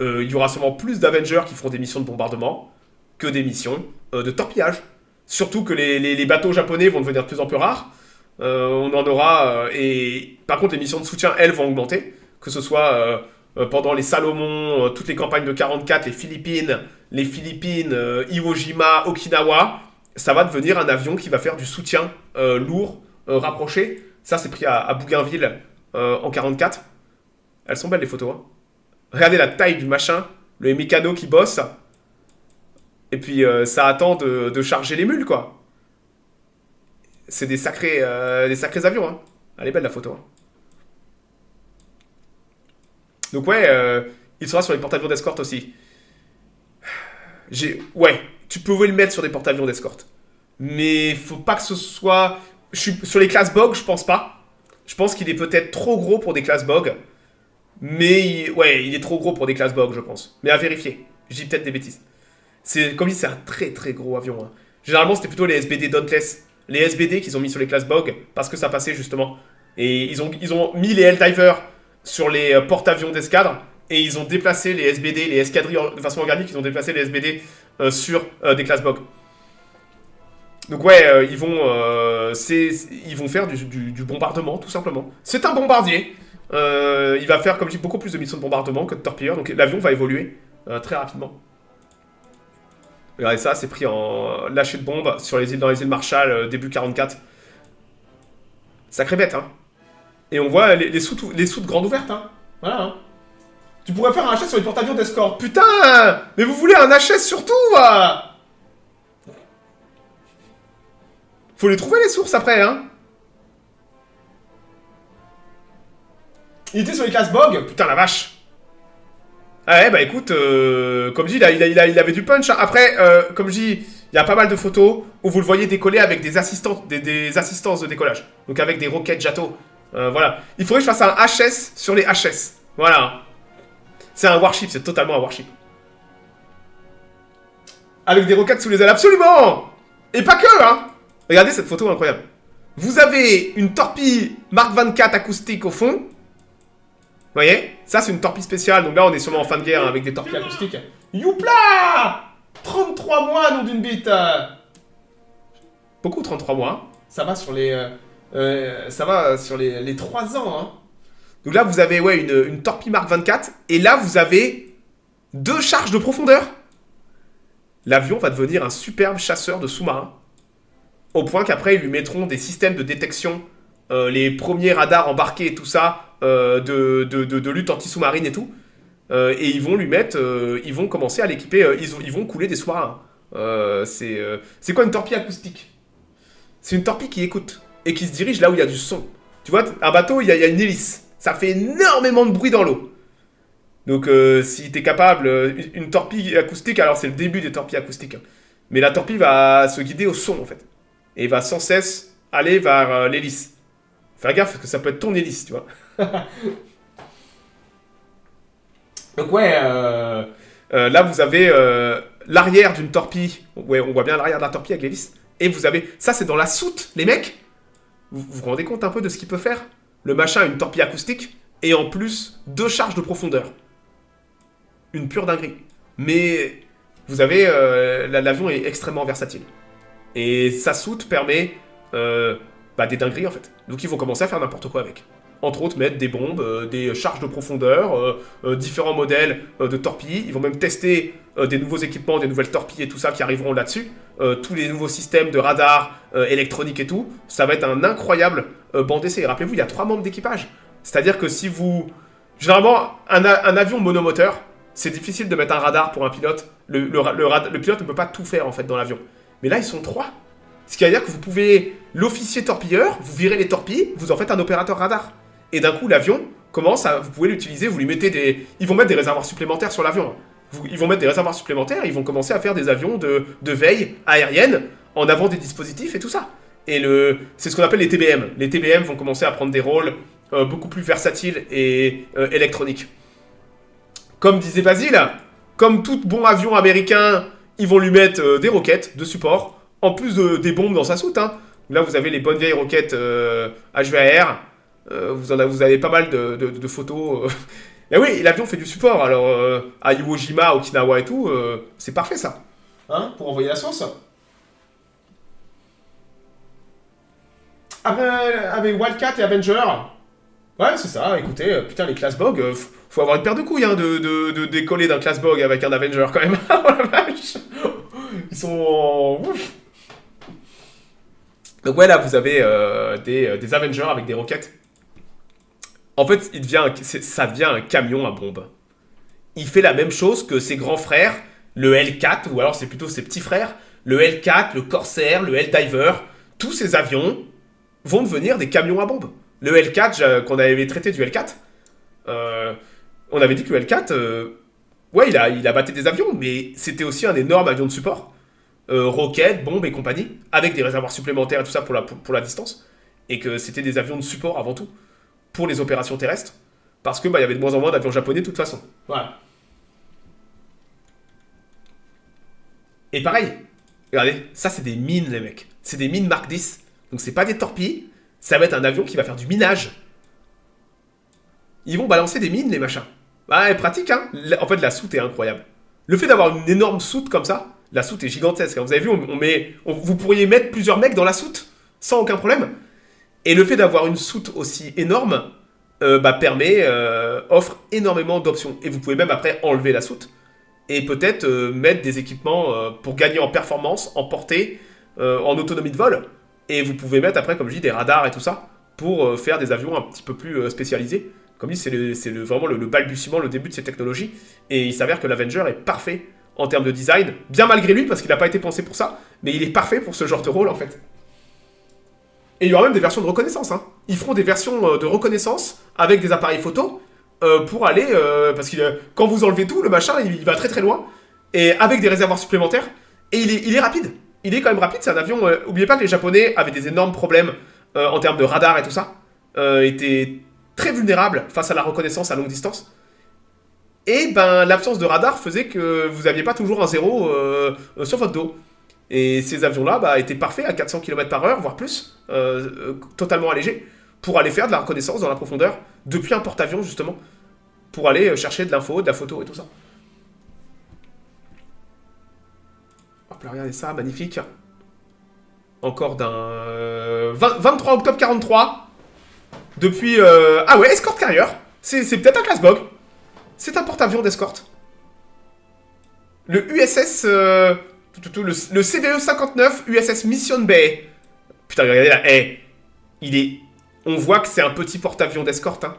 Il y aura sûrement plus d'Avengers qui feront des missions de bombardement que des missions de torpillage. Surtout que les bateaux japonais vont devenir de plus en plus rares. On en aura... et par contre, les missions de soutien, elles, vont augmenter. Que ce soit pendant les Salomon, toutes les campagnes de 44, les Philippines, Iwo Jima, Okinawa. Ça va devenir un avion qui va faire du soutien lourd, rapproché. Ça, c'est pris à Bougainville en 44. Elles sont belles, les photos, hein. Regardez la taille du machin, le mécano qui bosse. Et puis ça attend de charger les mules, quoi. C'est des sacrés avions, hein. Elle est belle la photo, hein. Donc ouais, il sera sur les porte-avions d'escorte aussi. Ouais, tu pouvais le mettre sur des porte-avions d'escorte. Mais faut pas que ce soit... Sur les classes BOG, je pense pas. Je pense qu'il est peut-être trop gros pour des classes BOG. Mais ouais, il est trop gros pour des classes BOG, je pense. Mais à vérifier. Je dis peut-être des bêtises. Comme dit, c'est un très très gros avion, hein. Généralement, c'était plutôt les SBD Dauntless. Les SBD qu'ils ont mis sur les classes BOG, parce que ça passait justement. Et ils ont mis les Helldivers sur les porte-avions d'escadre, et ils ont déplacé les SBD, les escadrilles de façon organique, ils ont déplacé les SBD sur des classes BOG. Donc ouais, ils vont faire du bombardement, tout simplement. C'est un bombardier. Il va faire, comme je dis, beaucoup plus de missions de bombardement que de torpilleurs, donc l'avion va évoluer très rapidement. Regardez ça, c'est pris en lâcher de bombes dans les îles Marshall, début 44. Sacré bête, hein. Et on voit les soutes grandes ouvertes, hein. Voilà, hein. Tu pourrais faire un HS sur les porte-avions d'escorte. Putain! Mais vous voulez un HS surtout, Faut les trouver les sources après, hein. Il était sur les classes BOG. Putain, la vache. Ah ouais, bah écoute, comme je dis, il avait du punch, hein. Après, comme je dis, il y a pas mal de photos où vous le voyez décoller avec des assistances de décollage. Donc avec des roquettes Jato. Voilà. Il faudrait que je fasse un HS sur les HS. Voilà. C'est un warship, c'est totalement un warship. Avec des roquettes sous les ailes, absolument. Et pas que, hein. Regardez cette photo incroyable. Vous avez une torpille Mark 24 acoustique au fond. Vous voyez? Ça, c'est une torpille spéciale. Donc là, on est sûrement en fin de guerre, hein, avec des torpilles acoustiques. Youpla! 33 mois, nom d'une bite. Beaucoup, 33 mois. Ça va sur les 3 ans. Hein. Donc là, vous avez ouais, une torpille Mark 24. Et là, vous avez 2 charges de profondeur. L'avion va devenir un superbe chasseur de sous-marins. Au point qu'après, ils lui mettront des systèmes de détection. Les premiers radars embarqués et tout ça. De lutte anti-sous-marine et tout. Et ils vont lui mettre... ils vont commencer à l'équiper... ils vont couler des sous-marins. C'est quoi une torpille acoustique? C'est une torpille qui écoute. Et qui se dirige là où il y a du son. Tu vois, un bateau, il y a une hélice. Ça fait énormément de bruit dans l'eau. Donc, si t'es capable... une torpille acoustique, alors c'est le début des torpilles acoustiques. Mais la torpille va se guider au son, en fait. Et va sans cesse aller vers l'hélice. Faire gaffe, parce que ça peut être ton hélice, tu vois. Donc ouais, là vous avez l'arrière d'une torpille. Ouais, on voit bien l'arrière de la torpille avec l'hélice. Et vous avez... Ça, c'est dans la soute, les mecs. Vous vous rendez compte un peu de ce qu'il peut faire? Le machin a une torpille acoustique. Et en plus, 2 charges de profondeur. Une pure dinguerie. Mais vous avez... l'avion est extrêmement versatile. Et sa soute permet... des dingueries en fait. Donc ils vont commencer à faire n'importe quoi avec. Entre autres mettre des bombes, des charges de profondeur, différents modèles de torpilles. Ils vont même tester des nouveaux équipements, des nouvelles torpilles et tout ça qui arriveront là-dessus. Tous les nouveaux systèmes de radar, électronique et tout. Ça va être un incroyable banc d'essai. Et rappelez-vous, il y a 3 membres d'équipage. C'est-à-dire que si vous... Généralement, un avion monomoteur, c'est difficile de mettre un radar pour un pilote. Le pilote ne peut pas tout faire en fait dans l'avion. Mais là, ils sont 3. Ce qui veut dire que vous pouvez, l'officier torpilleur, vous virez les torpilles, vous en faites un opérateur radar. Et d'un coup, l'avion commence à... Vous pouvez l'utiliser, vous lui mettez des... Ils vont mettre des réservoirs supplémentaires sur l'avion. Ils vont mettre des réservoirs supplémentaires, ils vont commencer à faire des avions de veille aérienne en avant des dispositifs et tout ça. Et c'est ce qu'on appelle les TBM. Les TBM vont commencer à prendre des rôles beaucoup plus versatiles et électroniques. Comme disait Basile, comme tout bon avion américain, ils vont lui mettre des roquettes de support, en plus des bombes dans sa soute. Hein. Là, vous avez les bonnes vieilles roquettes HVAR. Vous avez pas mal de photos. Mais oui, l'avion fait du support. Alors, à Iwo Jima, Okinawa et tout, c'est parfait ça. Hein, pour envoyer la sauce. Avec Wildcat et Avenger. Ouais, c'est ça. Écoutez, putain, les classes BOG, faut avoir une paire de couilles hein, de décoller d'un classe BOG avec un Avenger quand même. Oh la vache. Ils sont... Ouf. Donc ouais, là, vous avez des Avengers avec des roquettes. En fait, ça devient un camion à bombe. Il fait la même chose que ses grands frères, le L4, ou alors c'est plutôt ses petits frères, le L4, le Corsair, le Helldiver. tous ces avions vont devenir des camions à bombes. Le L4, qu'on avait traité du L4, on avait dit que le L4, ouais, il a battu des avions, mais c'était aussi un énorme avion de support. Roquettes, bombes et compagnie, avec des réservoirs supplémentaires et tout ça pour la distance. Et que c'était des avions de support avant tout, pour les opérations terrestres. Parce que il y avait de moins en moins d'avions japonais de toute façon. Voilà. Et pareil, regardez, ça c'est des mines les mecs. C'est des mines Mark X. Donc c'est pas des torpilles, ça va être un avion qui va faire du minage. Ils vont balancer des mines les machins. Ouais, pratique hein. En fait la soute est incroyable. Le fait d'avoir une énorme soute comme ça, la soute est gigantesque. Vous avez vu, vous pourriez mettre plusieurs mecs dans la soute, sans aucun problème. Et le fait d'avoir une soute aussi énorme, offre énormément d'options. Et vous pouvez même après enlever la soute. Et peut-être mettre des équipements pour gagner en performance, en portée, en autonomie de vol. Et vous pouvez mettre après, comme je dis, des radars et tout ça, pour faire des avions un petit peu plus spécialisés. Comme dit, c'est vraiment le balbutiement, le début de ces technologies. Et il s'avère que l'Avenger est parfait en termes de design, bien malgré lui, parce qu'il n'a pas été pensé pour ça, mais il est parfait pour ce genre de rôle en fait. Et il y aura même des versions de reconnaissance. Hein. Ils feront des versions de reconnaissance avec des appareils photo pour aller... parce que quand vous enlevez tout, le machin, il va très très loin. Et avec des réservoirs supplémentaires. Et il est rapide. Il est quand même rapide, c'est un avion... Oubliez pas que les Japonais avaient des énormes problèmes en termes de radar et tout ça. Étaient très vulnérables face à la reconnaissance à longue distance. Et l'absence de radar faisait que vous n'aviez pas toujours un zéro sur votre dos. Et ces avions-là étaient parfaits à 400 km/h, voire plus, totalement allégés, pour aller faire de la reconnaissance dans la profondeur, depuis un porte-avions justement, pour aller chercher de l'info, de la photo et tout ça. Hop là, regardez ça, magnifique. Encore d'un... 23 octobre 43, depuis... Ah ouais, escort carrier, c'est peut-être un classe-bog. C'est un porte-avions d'escorte. Le USS... le CVE-59 USS Mission Bay. Putain, regardez là. On voit que c'est un petit porte-avions d'escorte. Hein.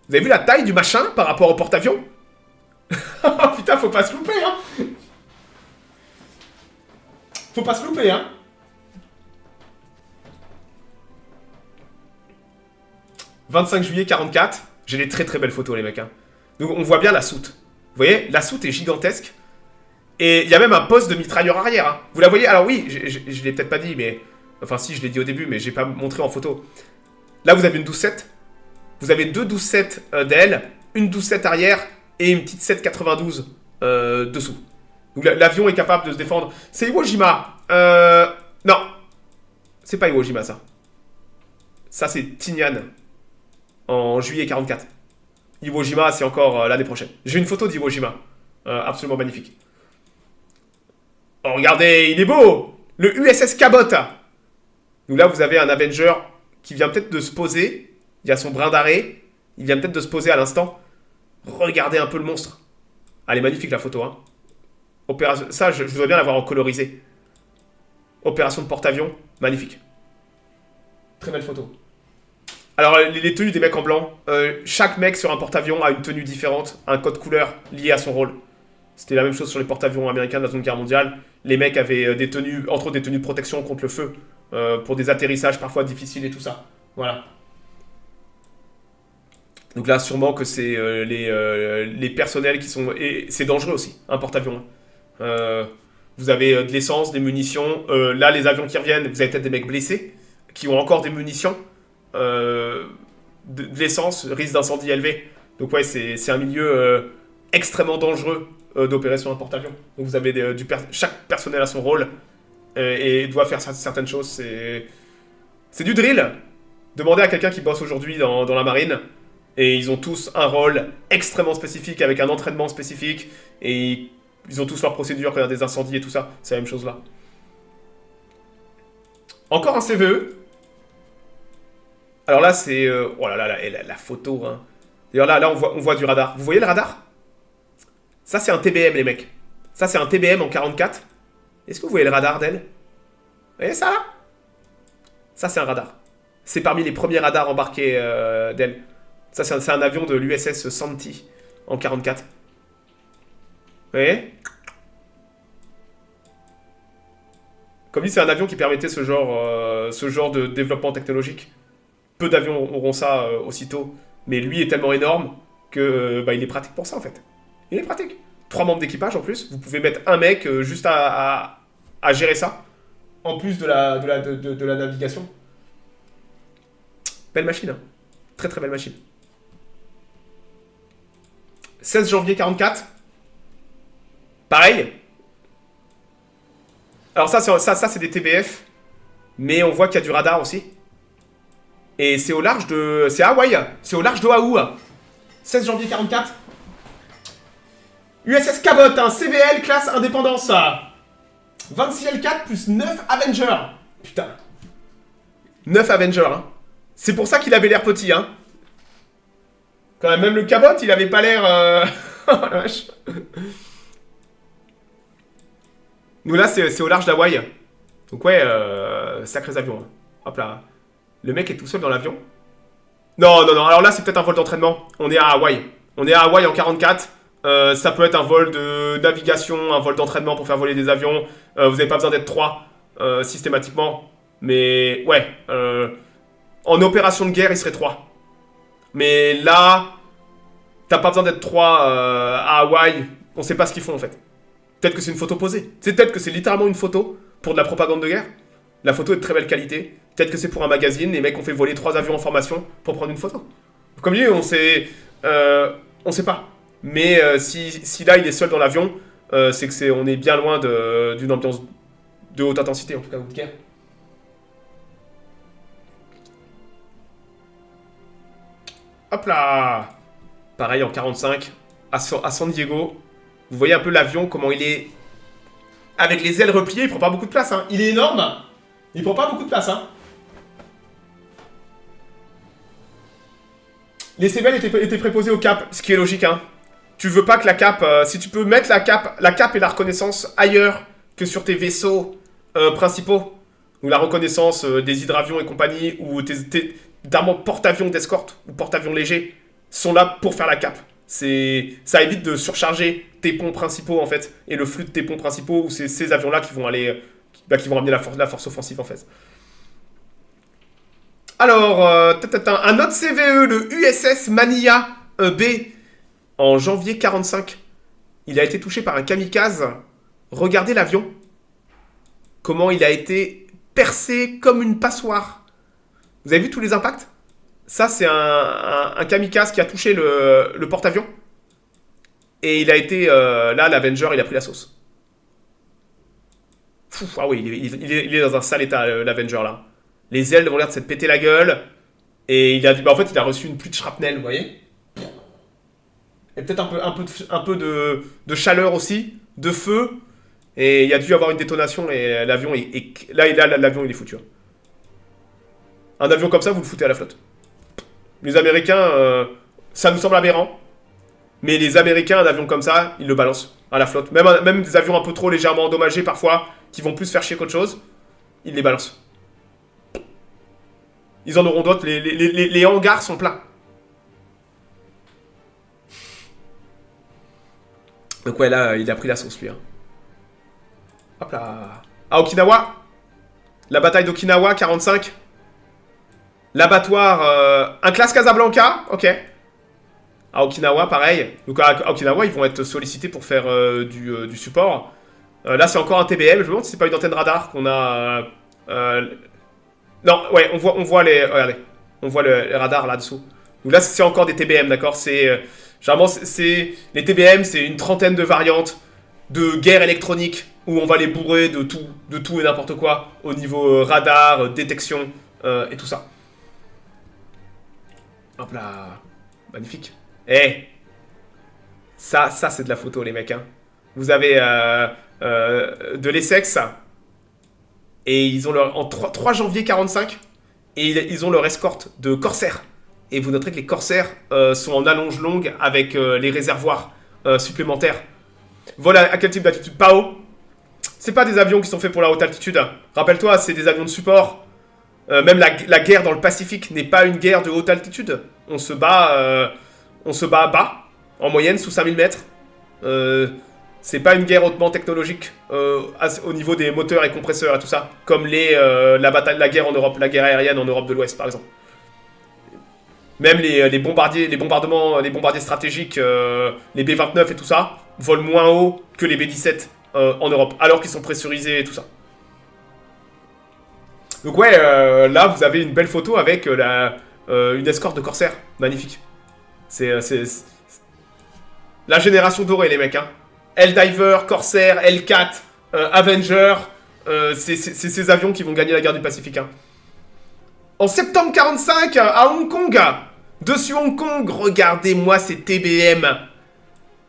Vous avez vu la taille du machin par rapport au porte-avions? Putain, faut pas se louper, hein. Faut pas se louper, hein. « 25 juillet 44. J'ai des très très belles photos, les mecs. Hein. Donc on voit bien la soute. Vous voyez, la soute est gigantesque. Et il y a même un poste de mitrailleur arrière. Hein. Vous la voyez? Alors oui, je l'ai peut-être pas dit, mais... Enfin si, je l'ai dit au début, mais j'ai pas montré en photo. Là, vous avez une 12-7. Vous avez deux 12-7 d'ailes, une 12-7 arrière et une petite 792 dessous. Donc l'avion est capable de se défendre. C'est Iwo Jima. Non. C'est pas Iwo Jima, ça. Ça, c'est Tinian. En juillet 44. Iwo Jima, c'est encore l'année prochaine. J'ai une photo d'Iwo Jima. Absolument magnifique. Oh, regardez, il est beau! Le USS Cabot. Donc là, vous avez un Avenger qui vient peut-être de se poser. Il y a son brin d'arrêt. Il vient peut-être de se poser à l'instant. Regardez un peu le monstre. Elle est magnifique, la photo. Hein. Opération... Ça, je voudrais bien l'avoir en colorisé. Opération de porte-avions. Magnifique. Très belle photo. Alors, les tenues des mecs en blanc. Chaque mec sur un porte-avions a une tenue différente. Un code couleur lié à son rôle. C'était la même chose sur les porte-avions américains de la Seconde Guerre mondiale. Les mecs avaient des tenues, entre autres des tenues de protection contre le feu, pour des atterrissages parfois difficiles et tout ça. Voilà. Donc là, sûrement que c'est les personnels qui sont... Et c'est dangereux aussi, un porte-avions. Vous avez de l'essence, des munitions. Là, les avions qui reviennent, vous avez peut-être des mecs blessés, qui ont encore des munitions. De l'essence, risque d'incendie élevé. Donc ouais, c'est un milieu extrêmement dangereux d'opérer sur un porte-avions. Donc vous avez chaque personnel a son rôle et doit faire certaines choses. C'est du drill. Demandez à quelqu'un qui bosse aujourd'hui dans la marine et ils ont tous un rôle extrêmement spécifique avec un entraînement spécifique et ils ont tous leurs procédures quand il y a des incendies et tout ça. C'est la même chose là. Encore un CVE. Alors là, c'est... oh là là, la photo. Hein. D'ailleurs là, on voit du radar. Vous voyez le radar? Ça, c'est un TBM, les mecs. Ça, c'est un TBM en 44. Est-ce que vous voyez le radar d'elle? Vous voyez ça, là? Ça, c'est un radar. C'est parmi les premiers radars embarqués d'elle. Ça, c'est un avion de l'USS Santee en 44. Vous voyez? Comme dit, c'est un avion qui permettait ce genre de développement technologique. Peu d'avions auront ça aussitôt. Mais lui est tellement énorme que il est pratique pour ça, en fait. Il est pratique. 3 membres d'équipage, en plus. Vous pouvez mettre un mec juste à gérer ça. En plus de la navigation. Belle machine, hein. Très très belle machine. 16 janvier 44. Pareil. Alors ça c'est des TBF. Mais on voit qu'il y a du radar aussi. Et c'est au large de... C'est Hawaï. C'est au large d'Oahu. 16 janvier 44. USS Cabot, un CVL classe indépendance. 26 L4 plus 9 Avengers. Putain. 9 Avengers, hein. C'est pour ça qu'il avait l'air petit, hein. Quand même le Cabot, il avait pas l'air... Oh la vache. Nous là, c'est au large d'Hawaï. Donc ouais, sacrés avions. Hein. Hop là. Le mec est tout seul dans l'avion. Non. Alors là, c'est peut-être un vol d'entraînement. On est à Hawaï. On est à Hawaï en 44. Ça peut être un vol de navigation, un vol d'entraînement pour faire voler des avions. Vous n'avez pas besoin d'être 3 systématiquement. Mais ouais, en opération de guerre, il serait 3. Mais là, t'as pas besoin d'être 3 à Hawaï. On sait pas ce qu'ils font en fait. Peut-être que c'est une photo posée. Peut-être que c'est littéralement une photo pour de la propagande de guerre. La photo est de très belle qualité. Peut-être que c'est pour un magazine. Les mecs ont fait voler 3 avions en formation pour prendre une photo. Comme dit, on sait pas. Mais si là il est seul dans l'avion, c'est que on est bien loin d'une ambiance de haute intensité, en tout cas, ou de guerre. Hop là. Pareil en 45, à San Diego. Vous voyez un peu l'avion, comment il est... Avec les ailes repliées, il prend pas beaucoup de place. Hein. Il est énorme. Il prend pas beaucoup de place. Hein. Les CVL étaient préposés au cap, ce qui est logique. Hein. Tu veux pas que la cape... si tu peux mettre la cape et la reconnaissance ailleurs que sur tes vaisseaux principaux, ou la reconnaissance des hydravions et compagnie, ou tes porte-avions d'escorte, ou porte-avions légers, sont là pour faire la cape. Ça évite de surcharger tes ponts principaux, en fait, et le flux de tes ponts principaux, où c'est ces avions-là qui vont aller... qui vont amener la force offensive, en fait. Alors, un autre CVE, le USS Manilla B, en janvier 45. Il a été touché par un kamikaze. Regardez l'avion. Comment il a été percé comme une passoire. Vous avez vu tous les impacts? Ça, c'est un kamikaze qui a touché le porte-avions. Et il a été... là, l'Avenger, il a pris la sauce. Ah oui, il est dans un sale état, l'Avenger, là. Les ailes ont l'air de s'être pété la gueule. Et il a en fait, il a reçu une pluie de shrapnel, vous voyez. Et peut-être un peu de chaleur aussi, de feu. Et il y a dû avoir une détonation et l'avion l'avion il est foutu. Un avion comme ça, vous le foutez à la flotte. Les Américains, ça nous semble aberrant. Mais les Américains, un avion comme ça, ils le balancent à la flotte. Même des avions un peu trop légèrement endommagés parfois, qui vont plus faire chier qu'autre chose, ils les balancent. Ils en auront d'autres, les hangars sont pleins. Donc ouais, là, il a pris la sauce, lui. Hein. Hop là. À Okinawa. La bataille d'Okinawa, 45. L'abattoir, un classe Casablanca, ok. À Okinawa, pareil. Donc à Okinawa, ils vont être sollicités pour faire du support. Là, c'est encore un TBM. Je me demande si c'est pas une antenne radar qu'on a... non, ouais, on voit les... Regardez. On voit les radars là-dessous. Donc là, c'est encore des TBM, d'accord. Généralement, les TBM, c'est une trentaine de variantes de guerre électronique où on va les bourrer de tout et n'importe quoi au niveau radar, détection et tout ça. Hop là. Magnifique. Eh, ça c'est de la photo, les mecs. Hein. Vous avez de l'Essex. Et ils ont en 3 janvier 45. Et ils ont leur escorte de Corsair. Et vous noterez que les Corsair sont en allonge longue avec les réservoirs supplémentaires. Voilà à quel type d'altitude? Pas haut. C'est pas des avions qui sont faits pour la haute altitude. Rappelle-toi, c'est des avions de support. Même la guerre dans le Pacifique n'est pas une guerre de haute altitude. On se bat bas, en moyenne, sous 5000 mètres. C'est pas une guerre hautement technologique au niveau des moteurs et compresseurs et tout ça, comme la guerre en Europe, la guerre aérienne en Europe de l'Ouest par exemple. Même les bombardiers stratégiques, les B-29 et tout ça, volent moins haut que les B-17 en Europe, alors qu'ils sont pressurisés et tout ça. Donc ouais, là vous avez une belle photo avec une escorte de corsaires, magnifique. C'est la génération dorée les mecs, hein. Helldiver, Corsair, L4, Avenger, c'est ces avions qui vont gagner la guerre du Pacifique. Hein. En septembre 45, à Hong Kong, dessus Hong Kong, regardez-moi ces TBM.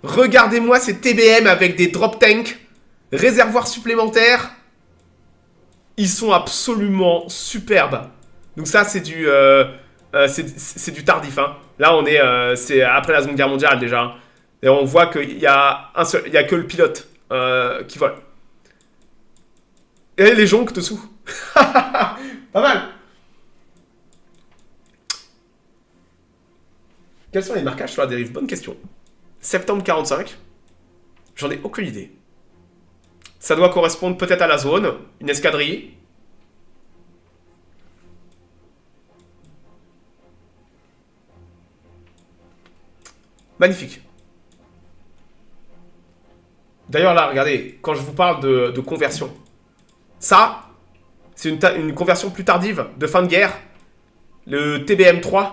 Regardez-moi ces TBM avec des drop tanks, réservoirs supplémentaires. Ils sont absolument superbes. Donc ça, c'est du tardif. Hein. Là, c'est après la Seconde Guerre mondiale déjà. Hein. Et on voit qu'il y a que le pilote qui vole. Et les jonques dessous. Pas mal. Quels sont les marquages sur la dérive? Bonne question. Septembre 45. J'en ai aucune idée. Ça doit correspondre peut-être à la zone. Une escadrille. Magnifique. D'ailleurs là, regardez, quand je vous parle de conversion, ça, c'est une conversion plus tardive de fin de guerre. Le TBM-3,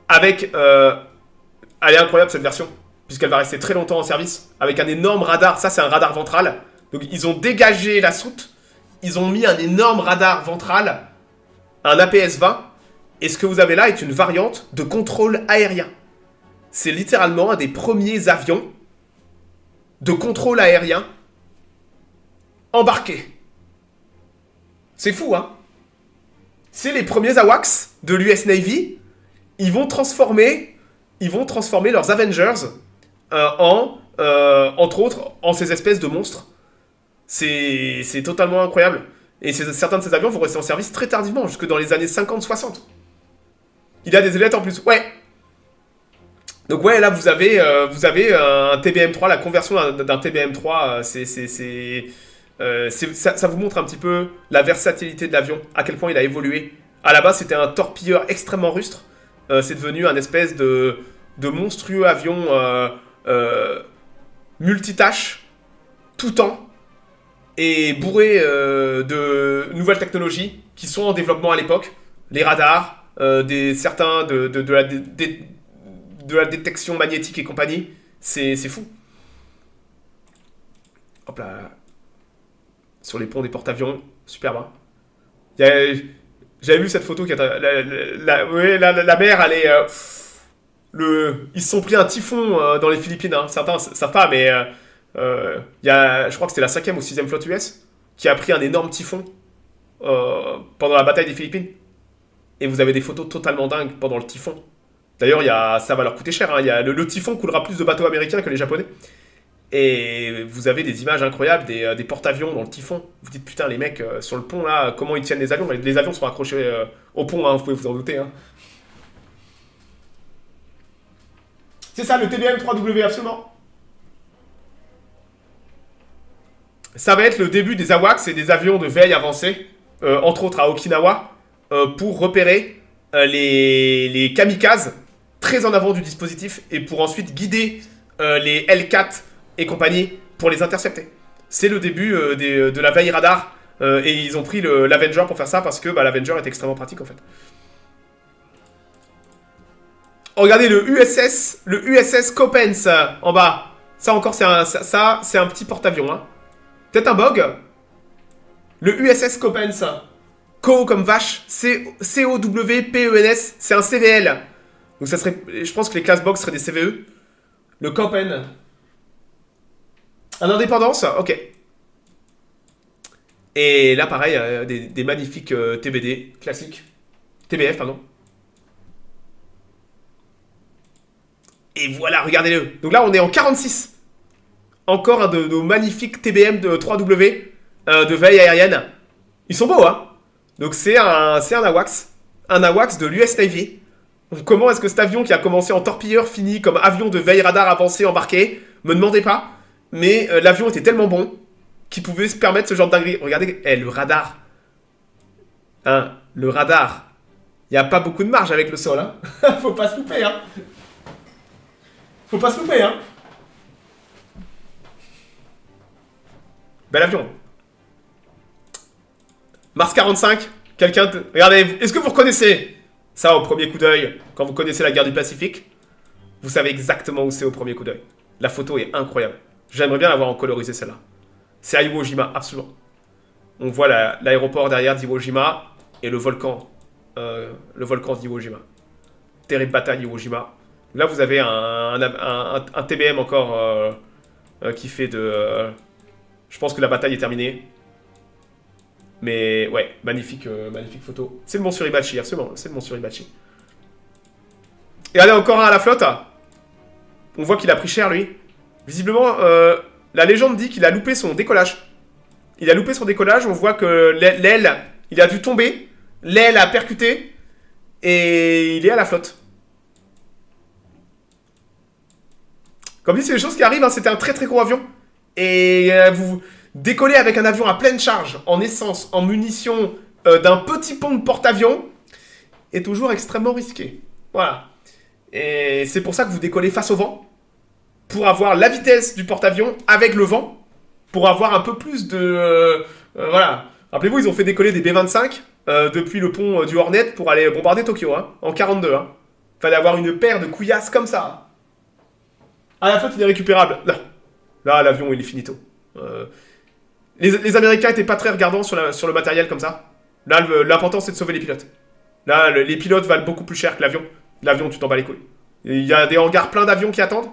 avec... elle est incroyable cette version, puisqu'elle va rester très longtemps en service, avec un énorme radar. Ça, c'est un radar ventral. Donc ils ont dégagé la soute, ils ont mis un énorme radar ventral, un APS-20, et ce que vous avez là est une variante de contrôle aérien. C'est littéralement un des premiers avions de contrôle aérien embarqué. C'est fou, hein? C'est les premiers AWACS de l'US Navy. Ils vont transformer leurs Avengers entre autres, en ces espèces de monstres. C'est totalement incroyable. Et certains de ces avions vont rester en service très tardivement, jusque dans les années 50-60. Il a des ailettes en plus. Ouais. Donc ouais, là vous avez un TBM3, la conversion d'un TBM3, ça vous montre un petit peu la versatilité de l'avion, à quel point il a évolué. À la base, c'était un torpilleur extrêmement rustre. C'est devenu un espèce de monstrueux avion multitâche, tout temps, et bourré de nouvelles technologies qui sont en développement à l'époque. Les radars, certains de la détection magnétique et compagnie. C'est fou. Hop là. Sur les ponts des porte-avions. Superbe. Hein. J'avais vu cette photo. La mer, elle est... ils se sont pris un typhon dans les Philippines. Hein. Certains savent pas, mais... je crois que c'était la 5e ou 6e flotte US qui a pris un énorme typhon pendant la bataille des Philippines. Et vous avez des photos totalement dingues pendant le typhon. D'ailleurs, ça va leur coûter cher. Hein. Le typhon coulera plus de bateaux américains que les japonais. Et vous avez des images incroyables des porte-avions dans le typhon. Vous dites, putain, les mecs, sur le pont, là, comment ils tiennent les avions? Les avions sont accrochés au pont, hein, vous pouvez vous en douter. Hein. C'est ça, le TBM-3W, absolument. Ça va être le début des AWACS et des avions de veille avancés, entre autres à Okinawa, pour repérer les kamikazes très en avant du dispositif et pour ensuite guider les L4 et compagnie pour les intercepter. C'est le début de la veille radar et ils ont pris l'Avenger pour faire ça parce que l'Avenger est extrêmement pratique en fait. Oh, regardez le USS Coppens en bas. Ça encore c'est un petit porte-avions. Hein. Peut-être un bog. Le USS Coppens. Co comme vache. C-O-W-P-E-N-S. C'est un CVL. Donc ça serait... Je pense que les classes box seraient des CVE. Le Coppen. Un indépendance. Ok. Et là pareil, des magnifiques TBD classiques. TBF pardon. Et voilà, regardez-le. Donc là on est en 46. Encore un de nos magnifiques TBM de 3W de veille aérienne. Ils sont beaux, hein. Donc c'est un AWACS. Un AWACS de l'US Navy. Donc, comment est-ce que cet avion qui a commencé en torpilleur finit comme avion de veille radar avancé embarqué? Me demandez pas. mais l'avion était tellement bon qu'il pouvait se permettre ce genre de dinguerie. Regardez, le radar. Hein, le radar. Il n'y a pas beaucoup de marge avec le sol, hein. Faut pas se louper, hein. Faut pas se louper, hein. Bel avion. Mars 45. Quelqu'un... Regardez, est-ce que vous reconnaissez ça au premier coup d'œil? Quand vous connaissez la guerre du Pacifique, vous savez exactement où c'est au premier coup d'œil. La photo est incroyable. J'aimerais bien l'avoir en colorisé, celle-là. C'est à Iwo Jima, absolument. On voit l'aéroport derrière d'Iwo Jima et le volcan d'Iwo Jima. Terrible bataille Iwo Jima. Là, vous avez un TBM encore qui fait de... je pense que la bataille est terminée. Mais ouais, magnifique photo. C'est le mont Suribachi, absolument. C'est le mont Suribachi. Et allez, encore un à la flotte. On voit qu'il a pris cher, lui. Visiblement, la légende dit qu'il a loupé son décollage. Il a loupé son décollage. On voit que l'aile, il a dû tomber. L'aile a percuté. Et il est à la flotte. Comme dit, c'est des choses qui arrivent. Hein. C'était un très très gros avion. Et vous décollez avec un avion à pleine charge, en essence, en munitions, d'un petit pont de porte-avions, est toujours extrêmement risqué. Voilà. Et c'est pour ça que vous décollez face au vent, pour avoir la vitesse du porte-avions avec le vent, pour avoir un peu plus de... voilà. Rappelez-vous, ils ont fait décoller des B-25 depuis le pont du Hornet pour aller bombarder Tokyo, hein, en 42. Hein. Fallait avoir une paire de couillasses comme ça. À la flotte, il est récupérable. Là, l'avion, il est finito. Les Américains étaient pas très regardants sur le matériel comme ça. Là, l'important, c'est de sauver les pilotes. Là, les pilotes valent beaucoup plus cher que l'avion. L'avion, tu t'en bats les couilles. Il y a des hangars pleins d'avions qui attendent.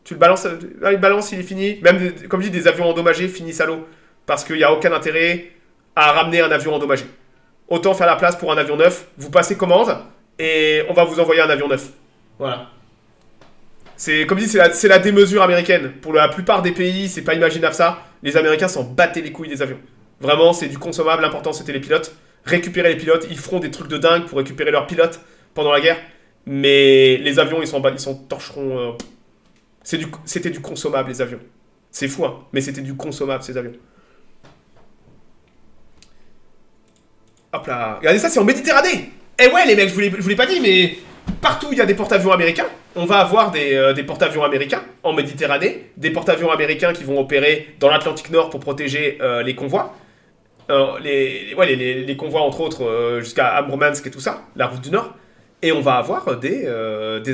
Tu le balances, là, il balance, il est fini. Même, comme je dis, des avions endommagés finissent à l'eau. Parce qu'il n'y a aucun intérêt à ramener un avion endommagé. Autant faire la place pour un avion neuf. Vous passez commande et on va vous envoyer un avion neuf. Voilà. C'est, comme je dis, c'est la démesure américaine. Pour la plupart des pays, c'est pas imaginable ça. Les Américains s'en battaient les couilles des avions. Vraiment, c'est du consommable. L'important, c'était les pilotes. Récupérer les pilotes. Ils feront des trucs de dingue pour récupérer leurs pilotes pendant la guerre. Mais les avions, ils s'en torcheront. C'était du consommable, les avions. C'est fou, hein. Mais c'était du consommable, ces avions. Hop là. Regardez ça, c'est en Méditerranée. Eh ouais, les mecs, je vous l'ai pas dit, mais partout, il y a des porte-avions américains. On va avoir des porte-avions américains en Méditerranée. Des porte-avions américains qui vont opérer dans l'Atlantique Nord pour protéger les convois. Les convois, entre autres, jusqu'à Murmansk et tout ça, la route du Nord. Et on va avoir des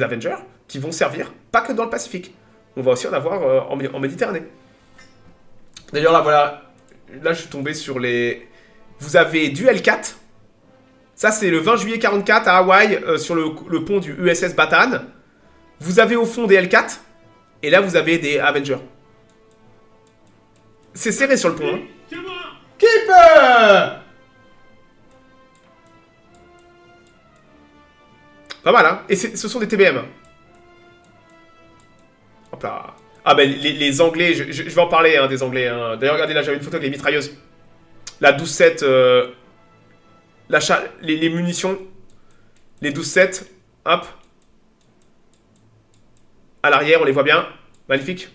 Avengers qui vont servir, pas que dans le Pacifique. On va aussi en avoir en Méditerranée. D'ailleurs, là, voilà. Là, je suis tombé sur les... Vous avez du L4. Ça, c'est le 20 juillet 44 à Hawaï, sur le pont du USS Bataan. Vous avez au fond des L4. Et là, vous avez des Avengers. C'est serré sur le pont. Hein. Keeper! Pas mal, hein. Et ce sont des TBM. Hop là. Ah, ben, les Anglais, je vais en parler, hein, des Anglais. Hein. D'ailleurs, regardez, là, j'avais une photo avec les mitrailleuses. La 12-7... les munitions, les 12-7, hop. À l'arrière, on les voit bien. Magnifique.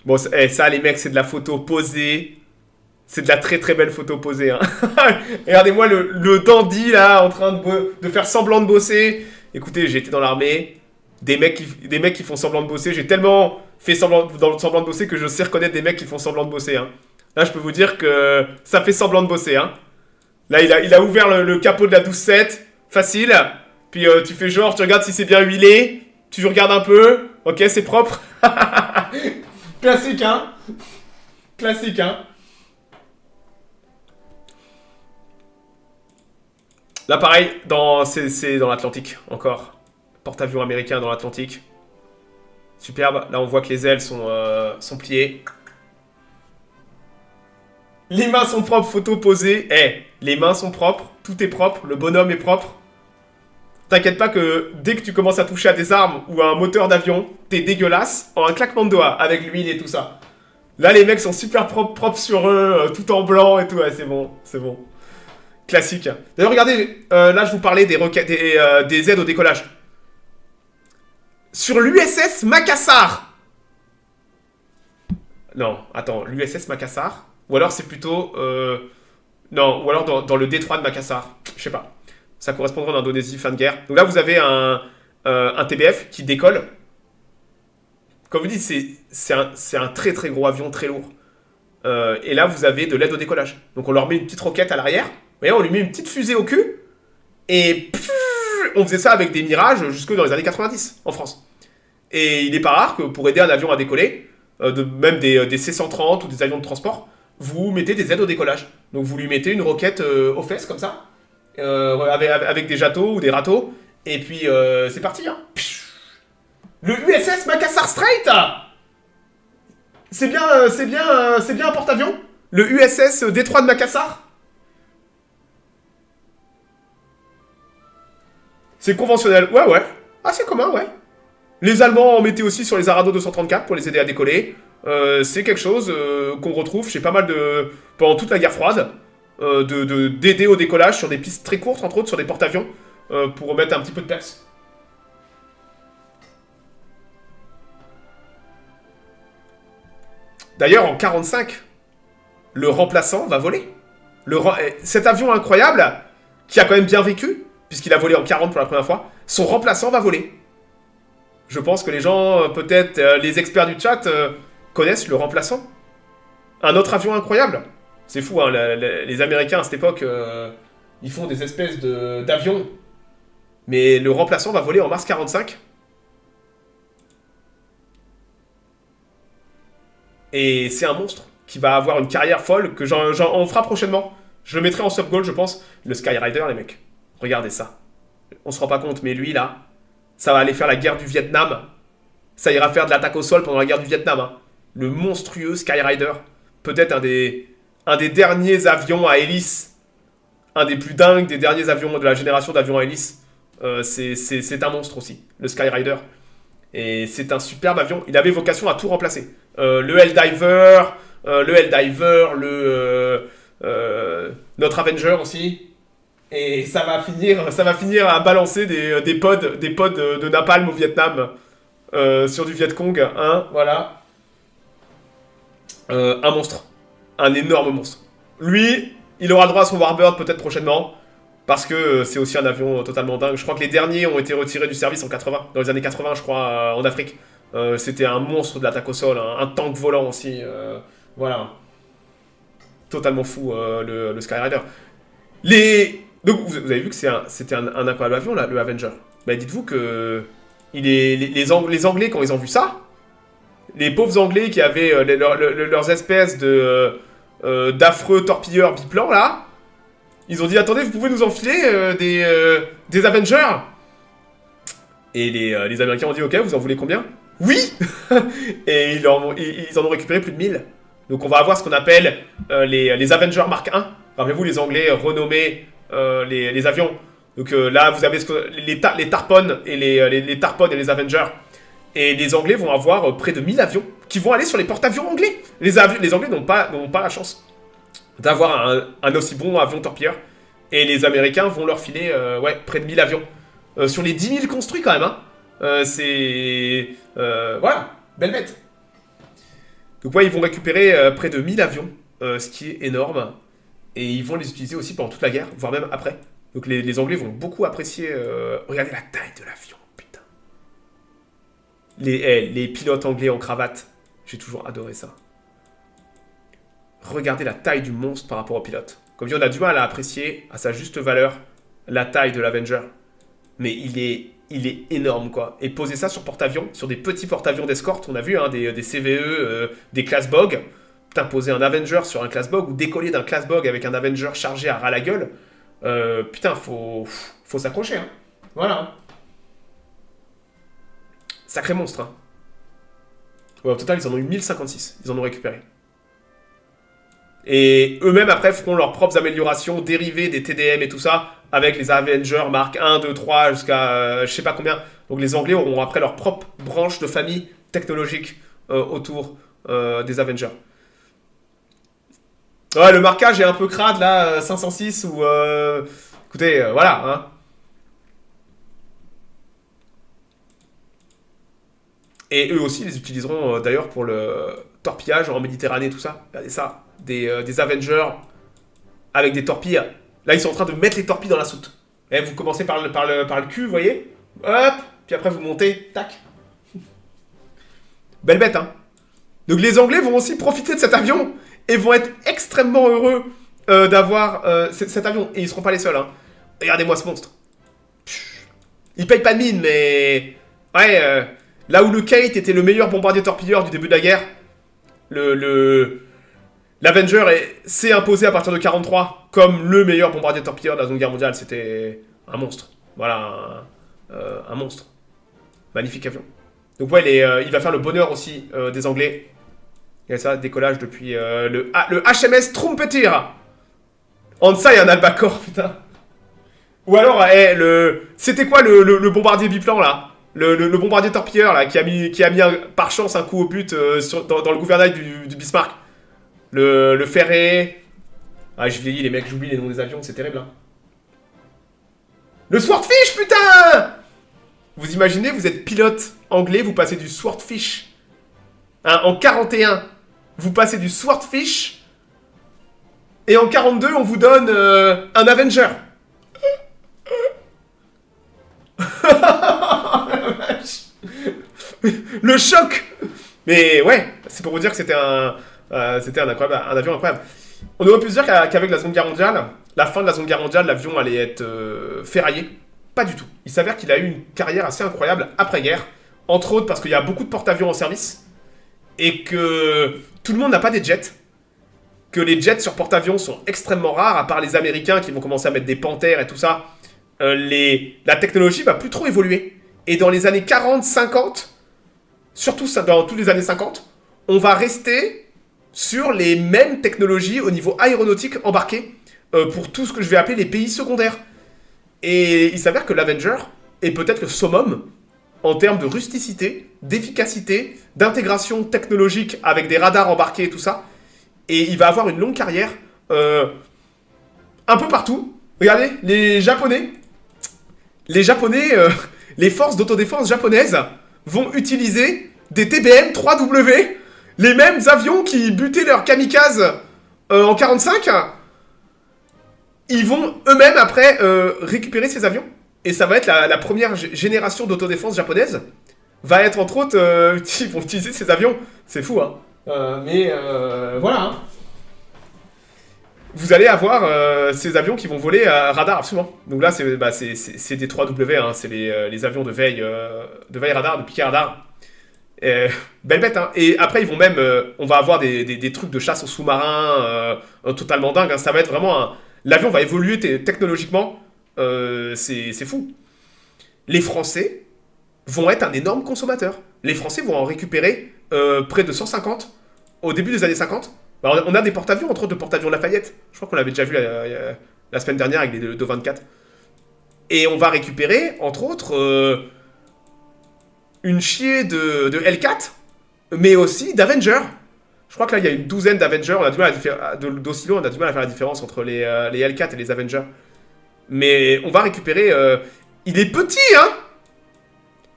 Bon, ça, les mecs, c'est de la photo posée. C'est de la très très belle photo posée. Hein. Regardez-moi le dandy, là, en train de faire semblant de bosser. Écoutez, j'ai été dans l'armée. Des mecs qui font semblant de bosser. J'ai tellement fait semblant de bosser que je sais reconnaître des mecs qui font semblant de bosser. Hein. Là, je peux vous dire que ça fait semblant de bosser. Hein. Là, il a ouvert le capot de la 12-7. Facile. Puis tu fais genre, tu regardes si c'est bien huilé. Tu regardes un peu. Ok, c'est propre. Classique, hein. Classique, hein. Là, pareil, c'est dans l'Atlantique, encore. Porte-avions américain dans l'Atlantique. Superbe. Là, on voit que les ailes sont pliées. Les mains sont propres, photo posée. Les mains sont propres, tout est propre, le bonhomme est propre. T'inquiète pas que dès que tu commences à toucher à des armes ou à un moteur d'avion, t'es dégueulasse en un claquement de doigts avec l'huile et tout ça. Là, les mecs sont super propres sur eux, tout en blanc et tout. Ouais, c'est bon, c'est bon. Classique. D'ailleurs, regardez, là, je vous parlais des aides au décollage. sur l'USS Macassar. Non, attends, l'USS Macassar. Ou alors c'est plutôt... non, ou alors dans le détroit de Macassar. Je sais pas. Ça correspondra en Indonésie, fin de guerre. Donc là, vous avez un TBF qui décolle. Comme vous dites, c'est un très très gros avion, très lourd. Et là, vous avez de l'aide au décollage. Donc on leur met une petite roquette à l'arrière. Vous voyez, on lui met une petite fusée au cul. Et on faisait ça avec des Mirages jusque dans les années 90 en France. Et il n'est pas rare que pour aider un avion à décoller, même des C-130 ou des avions de transport, vous mettez des aides au décollage. Donc vous lui mettez une roquette aux fesses comme ça, avec des jatos ou des râteaux, et puis c'est parti. Hein. Le USS Macassar Strait, c'est bien un porte-avions. Le USS Détroit de Macassar. C'est conventionnel. Ouais. Ah, c'est commun, ouais. Les Allemands en mettaient aussi sur les Arado 234 pour les aider à décoller. C'est quelque chose qu'on retrouve chez pas mal de... pendant toute la guerre froide. D'aider au décollage sur des pistes très courtes, entre autres sur des porte-avions, pour mettre un petit peu de peps. D'ailleurs, en 45, le remplaçant va voler. Cet avion incroyable, qui a quand même bien vécu, puisqu'il a volé en 40 pour la première fois, son remplaçant va voler. Je pense que les gens, peut-être les experts du chat, connaissent le remplaçant. Un autre avion incroyable. C'est fou, hein, les Américains à cette époque, ils font des espèces d'avions. Mais le remplaçant va voler en mars 45. Et c'est un monstre qui va avoir une carrière folle, que on fera prochainement. Je le mettrai en sub-goal, je pense. Le Skyrider, les mecs. Regardez ça. On se rend pas compte, mais lui, là, ça va aller faire la guerre du Vietnam. Ça ira faire de l'attaque au sol pendant la guerre du Vietnam. Hein. Le monstrueux Skyrider. Peut-être un des derniers avions à hélice. Un des plus dingues des derniers avions de la génération d'avions à hélice. C'est un monstre aussi, le Skyrider. Et c'est un superbe avion. Il avait vocation à tout remplacer. Le Helldiver, notre Avenger aussi. Et ça va finir à balancer des pods de napalm au Vietnam sur du Viet Cong. Hein, voilà. Un monstre. Un énorme monstre. Lui, il aura droit à son Warbird peut-être prochainement. Parce que c'est aussi un avion totalement dingue. Je crois que les derniers ont été retirés du service en 80. Dans les années 80, je crois, en Afrique. C'était un monstre de l'attaque au sol. Un tank volant aussi. Voilà. Totalement fou, le Skyrider. Donc, vous avez vu que c'était un incroyable avion, là, le Avenger. Bah, dites-vous que les Anglais, quand ils ont vu ça, les pauvres Anglais qui avaient leurs espèces d'affreux torpilleurs biplans, là, ils ont dit, attendez, vous pouvez nous enfiler des Avengers? Et les Américains ont dit, ok, vous en voulez combien? Oui. Et ils en ont récupéré plus de 1000. Donc on va avoir ce qu'on appelle les Avengers Mark 1. Rappelez-vous, les Anglais renommaient les avions. Donc là, vous avez les Tarpon et les Tarpon et les Avengers. Et les Anglais vont avoir près de 1000 avions qui vont aller sur les porte-avions anglais. Les Anglais n'ont pas la chance d'avoir un aussi bon avion torpilleur. Et les Américains vont leur filer près de 1000 avions. Sur les 10 000 construits quand même. Hein. Voilà, belle bête. Donc ouais, ils vont récupérer près de 1000 avions, ce qui est énorme. Et ils vont les utiliser aussi pendant toute la guerre, voire même après. Donc les Anglais vont beaucoup apprécier... regardez la taille de l'avion, putain. Les pilotes anglais en cravate, j'ai toujours adoré ça. Regardez la taille du monstre par rapport aux pilotes. Comme dit, on a du mal à apprécier à sa juste valeur la taille de l'Avenger. Mais il est énorme, quoi. Et poser ça sur porte-avions, sur des petits porte-avions d'escorte, on a vu, hein, des CVE, des class BOG. Putain, poser un Avenger sur un class BOG ou décoller d'un class BOG avec un Avenger chargé à ras la gueule, putain, faut s'accrocher, hein. Voilà. Sacré monstre, hein. Ouais, au total, ils en ont eu 1056. Ils en ont récupéré. Et eux-mêmes, après, feront leurs propres améliorations dérivées des TDM et tout ça, avec les Avengers Mark 1, 2, 3, jusqu'à je sais pas combien. Donc les Anglais auront après leur propre branche de famille technologique autour des Avengers. Ouais, le marquage est un peu crade, là, 506, ou... écoutez, voilà, hein. Et eux aussi, ils les utiliseront d'ailleurs pour le torpillage en Méditerranée, tout ça. Regardez ça. Des Avengers avec des torpilles. Là, ils sont en train de mettre les torpilles dans la soute. Et vous commencez par le cul, vous voyez. Hop. Puis après, vous montez. Tac. Belle bête, hein. Donc les Anglais vont aussi profiter de cet avion et vont être extrêmement heureux d'avoir cet avion. Et ils seront pas les seuls, hein. Regardez-moi ce monstre. Il paye pas de mine, mais... Ouais, là où le Kate était le meilleur bombardier torpilleur du début de la guerre, l'Avenger s'est imposé à partir de 43 comme le meilleur bombardier torpilleur de la Seconde Guerre mondiale. C'était un monstre. Voilà, un monstre. Magnifique avion. Donc ouais, il va faire le bonheur aussi des Anglais. Il y a ça, décollage depuis le HMS Trumpeter. En deçà, il y a un albacore, putain. Ou alors, c'était quoi le bombardier biplan, là, le bombardier torpilleur, là, qui a mis par chance un coup au but dans le gouvernail du Bismarck. Le Ferré. Ah, je vieillis, les mecs, j'oublie les noms des avions, c'est terrible, hein. Le Swordfish, putain! Vous imaginez, vous êtes pilote anglais, vous passez du Swordfish. Hein, en 41, vous passez du Swordfish. Et en 42, on vous donne un Avenger. Le choc. Mais ouais, c'est pour vous dire que c'était un avion incroyable. On aurait pu se dire qu'avec la Seconde Guerre mondiale, la fin de la Seconde Guerre mondiale, l'avion allait être ferraillé. Pas du tout. Il s'avère qu'il a eu une carrière assez incroyable après-guerre. Entre autres parce qu'il y a beaucoup de porte-avions en service. Et que tout le monde n'a pas des jets. Que les jets sur porte-avions sont extrêmement rares, à part les Américains qui vont commencer à mettre des Panthers et tout ça. La technologie va plus trop évoluer. Et dans les années 40, 50, surtout dans toutes les années 50, on va rester sur les mêmes technologies au niveau aéronautique embarquées pour tout ce que je vais appeler les pays secondaires. Et il s'avère que l'Avenger est peut-être le summum en termes de rusticité, d'efficacité, d'intégration technologique avec des radars embarqués et tout ça. Et il va avoir une longue carrière un peu partout. Regardez, les Japonais, les forces d'autodéfense japonaises vont utiliser des TBM 3W, les mêmes avions qui butaient leurs kamikazes en 45. Ils vont eux-mêmes après récupérer ces avions. Et ça va être la première génération d'autodéfense japonaise. Va être entre autres, ils vont utiliser ces avions. C'est fou, hein. Mais voilà. Hein. Vous allez avoir ces avions qui vont voler à radar, absolument. Donc là, c'est des 3W, hein, c'est les avions de veille radar, de piquet radar. Belle bête, hein. Et après, ils vont même, on va avoir des trucs de chasse aux sous-marins totalement dingues. Hein. Ça va être vraiment l'avion va évoluer technologiquement. C'est fou. Les Français vont être un énorme consommateur. Les Français vont en récupérer près de 150 au début des années 50. Alors, on a des porte-avions, entre autres de porte-avions Lafayette. Je crois qu'on l'avait déjà vu la semaine dernière avec les 224. Et on va récupérer, entre autres, une chier de L4, mais aussi d'Avenger. Je crois que là, il y a une douzaine d'Avengers. On a du mal d'Oscillo, on a du mal à faire la différence entre les L4 et les Avengers. Mais on va récupérer... il est petit, hein.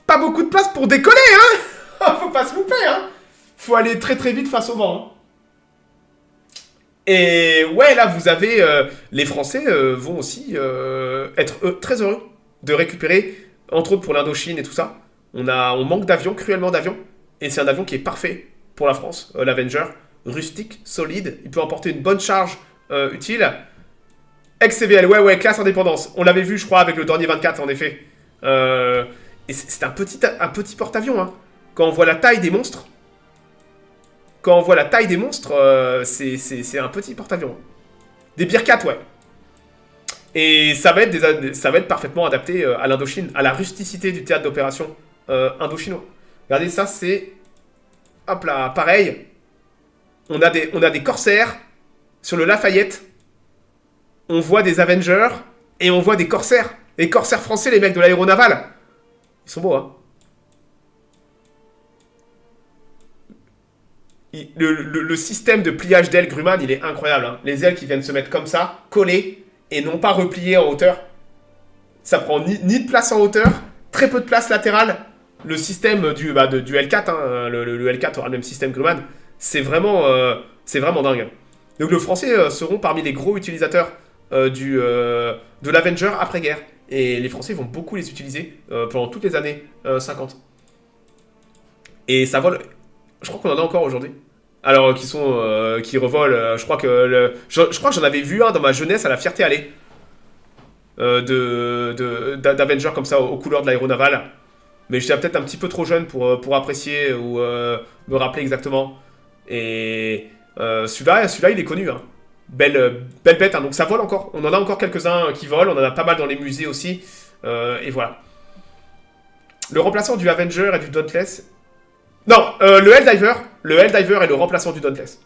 Pas beaucoup de place pour décoller, hein. Faut pas se louper, hein. Faut aller très très vite face au vent, hein. Et ouais, là, vous avez... les Français vont aussi être très heureux de récupérer, entre autres pour l'Indochine et tout ça. On manque d'avions, cruellement d'avions. Et c'est un avion qui est parfait pour la France, l'Avenger. Rustique, solide, il peut emporter une bonne charge utile. XCVL, ouais, classe indépendance. On l'avait vu, je crois, avec le Dornier 24, en effet. Et c'est un petit porte-avions, hein. Quand on voit la taille des monstres... c'est un petit porte-avions. Des Bearcat, ouais. Et ça va être parfaitement adapté à l'Indochine, à la rusticité du théâtre d'opération indochinois. Regardez, ça, c'est... Hop là, pareil. On a des corsaires sur le Lafayette. On voit des Avengers et on voit des corsaires. Les corsaires français, les mecs de l'aéronaval. Ils sont beaux, hein. Le système de pliage d'ailes Grumman, il est incroyable. Hein. Les ailes qui viennent se mettre comme ça, collées, et non pas repliées en hauteur. Ça prend ni de place en hauteur, très peu de place latérale. le système du L4, hein, le L4 aura le même système que le MAN, c'est vraiment dingue. Donc le français seront parmi les gros utilisateurs de l'Avenger après-guerre. Et les Français vont beaucoup les utiliser pendant toutes les années 50. Et ça vole, je crois qu'on en a encore aujourd'hui. Alors qui revolent, je crois que j'en avais vu un dans ma jeunesse à la Fierté Allée. D'Avenger comme ça aux couleurs de l'aéronaval. Mais j'étais peut-être un petit peu trop jeune pour apprécier ou me rappeler exactement. Et celui-là, il est connu. Hein. Belle bête, hein. Donc ça vole encore. On en a encore quelques-uns qui volent. On en a pas mal dans les musées aussi. Et voilà. Le remplaçant du Avenger et du Dauntless. Non, le Helldiver. Le Helldiver est le remplaçant du Dauntless.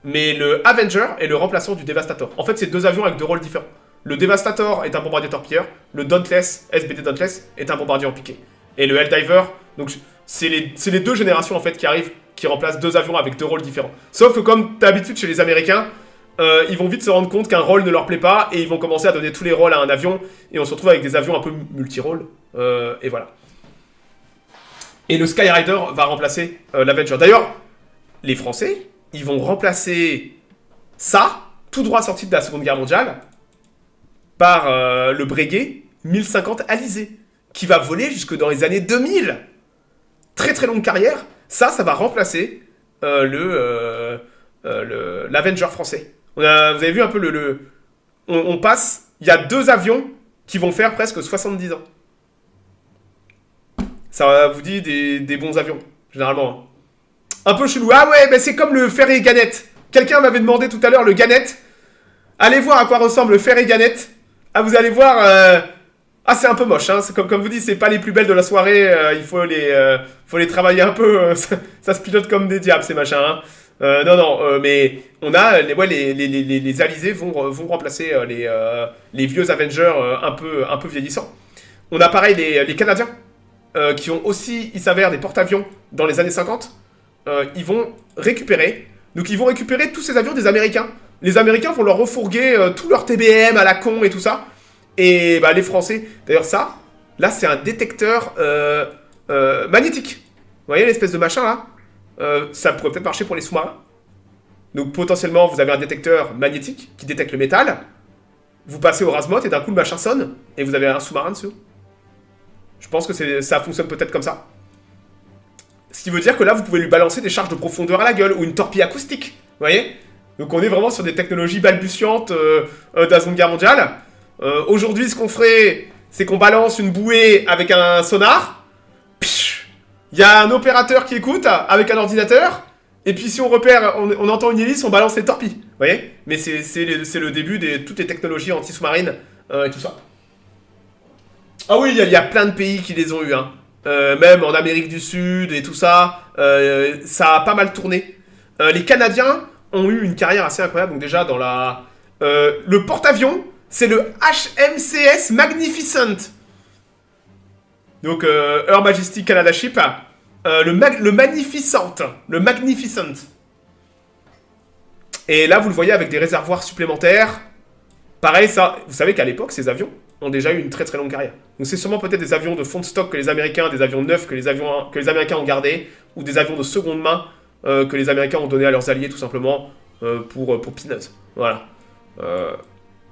Mais le Avenger est le remplaçant du Devastator. En fait, c'est deux avions avec deux rôles différents. Le Devastator est un bombardier torpilleur. Le Dauntless, SBD Dauntless, est un bombardier en piqué. Et le Helldiver, donc c'est les deux générations en fait qui arrivent, qui remplacent deux avions avec deux rôles différents. Sauf que comme d'habitude chez les Américains, ils vont vite se rendre compte qu'un rôle ne leur plaît pas et ils vont commencer à donner tous les rôles à un avion et on se retrouve avec des avions un peu multi-rôles. Et voilà. Et le Skyrider va remplacer l'Avenger. D'ailleurs, les Français, ils vont remplacer ça, tout droit sorti de la Seconde Guerre mondiale, par le Breguet 1050 Alizé, qui va voler jusque dans les années 2000. Très très longue carrière. Ça va remplacer l'Avenger français. Vous avez vu un peu on passe, il y a deux avions qui vont faire presque 70 ans. Ça vous dit des bons avions, généralement. Un peu chelou. Ah ouais, c'est comme le Ferré Gannet. Quelqu'un m'avait demandé tout à l'heure le Gannet. Allez voir à quoi ressemble le Ferré Gannet. Ah, vous allez voir... Ah, c'est un peu moche, hein. Comme vous dites, c'est pas les plus belles de la soirée. Il faut les travailler un peu. Ça se pilote comme des diables, ces machins. Hein. Mais on a... les alizés vont remplacer les vieux Avengers un peu vieillissants. On a pareil les Canadiens, qui ont aussi, il s'avère, des porte-avions dans les années 50. Ils vont récupérer... Donc ils vont récupérer tous ces avions des Américains. Les Américains vont leur refourguer tout leur TBM à la con et tout ça. Et les Français... D'ailleurs ça, là c'est un détecteur magnétique. Vous voyez l'espèce de machin là ça pourrait peut-être marcher pour les sous-marins. Donc potentiellement vous avez un détecteur magnétique qui détecte le métal. Vous passez au Rasmot et d'un coup le machin sonne. Et vous avez un sous-marin dessus. Je pense que ça fonctionne peut-être comme ça. Ce qui veut dire que là vous pouvez lui balancer des charges de profondeur à la gueule. Ou une torpille acoustique. Vous voyez. Donc on est vraiment sur des technologies balbutiantes de la Seconde Guerre mondiale. Aujourd'hui, ce qu'on ferait, c'est qu'on balance une bouée avec un sonar. Il y a un opérateur qui écoute avec un ordinateur. Et puis si on repère, on entend une hélice, on balance les torpilles. Vous voyez. Mais c'est le début de toutes les technologies anti-sous-marines et tout ça. Ah oui, il y a plein de pays qui les ont eu. Hein. Même en Amérique du Sud et tout ça. Ça a pas mal tourné. Les Canadiens ont eu une carrière assez incroyable. Donc déjà, dans le porte-avions, c'est le HMCS Magnificent. Donc, Her Majesty Canada Ship. Le Magnificent. Le Magnificent. Et là, vous le voyez avec des réservoirs supplémentaires. Pareil, ça, vous savez qu'à l'époque, ces avions ont déjà eu une très très longue carrière. Donc c'est sûrement peut-être des avions de fond de stock que les Américains, des avions neufs que les Américains ont gardés, ou des avions de seconde main que les Américains ont donné à leurs alliés tout simplement pour peanuts. Voilà.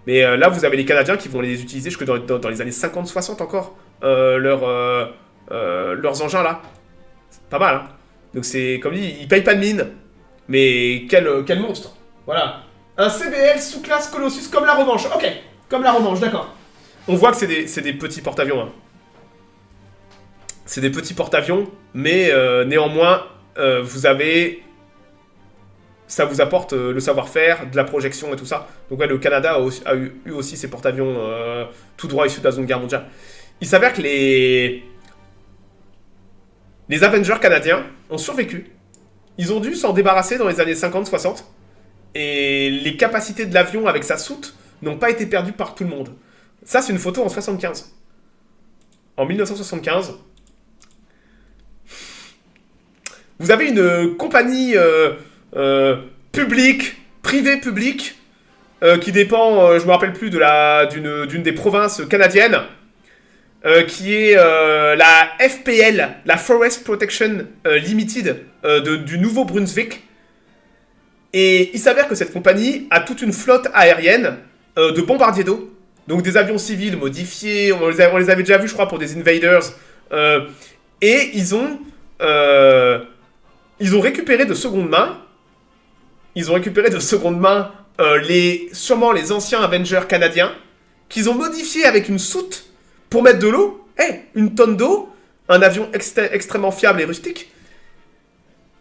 Mais là, vous avez les Canadiens qui vont les utiliser jusque dans les années 50-60 encore, leurs engins là. C'est pas mal, hein. Donc c'est, comme dit, ils payent pas de mine. Mais quel monstre. Voilà. Un CBL sous-classe Colossus comme la Romanche. Ok, comme la Romanche, d'accord. On voit que c'est des petits porte-avions. Hein. C'est des petits porte-avions, mais néanmoins, ça vous apporte le savoir-faire, de la projection et tout ça. Donc ouais, le Canada a eu aussi ses porte-avions tout droit issus de la Seconde Guerre mondiale. Il s'avère que les Avengers canadiens ont survécu. Ils ont dû s'en débarrasser dans les années 50-60. Et les capacités de l'avion avec sa soute n'ont pas été perdues par tout le monde. Ça, c'est une photo en 75. En 1975, vous avez une compagnie privée-publique, qui dépend, je me rappelle plus, d'une des provinces canadiennes, qui est la FPL, la Forest Protection Limited du Nouveau-Brunswick. Et il s'avère que cette compagnie a toute une flotte aérienne de bombardiers d'eau. Donc des avions civils modifiés, on les avait déjà vus je crois pour des invaders. Et ils ont récupéré de seconde main, sûrement les anciens Avengers canadiens, qu'ils ont modifié avec une soute pour mettre de l'eau, une tonne d'eau, un avion extrêmement fiable et rustique.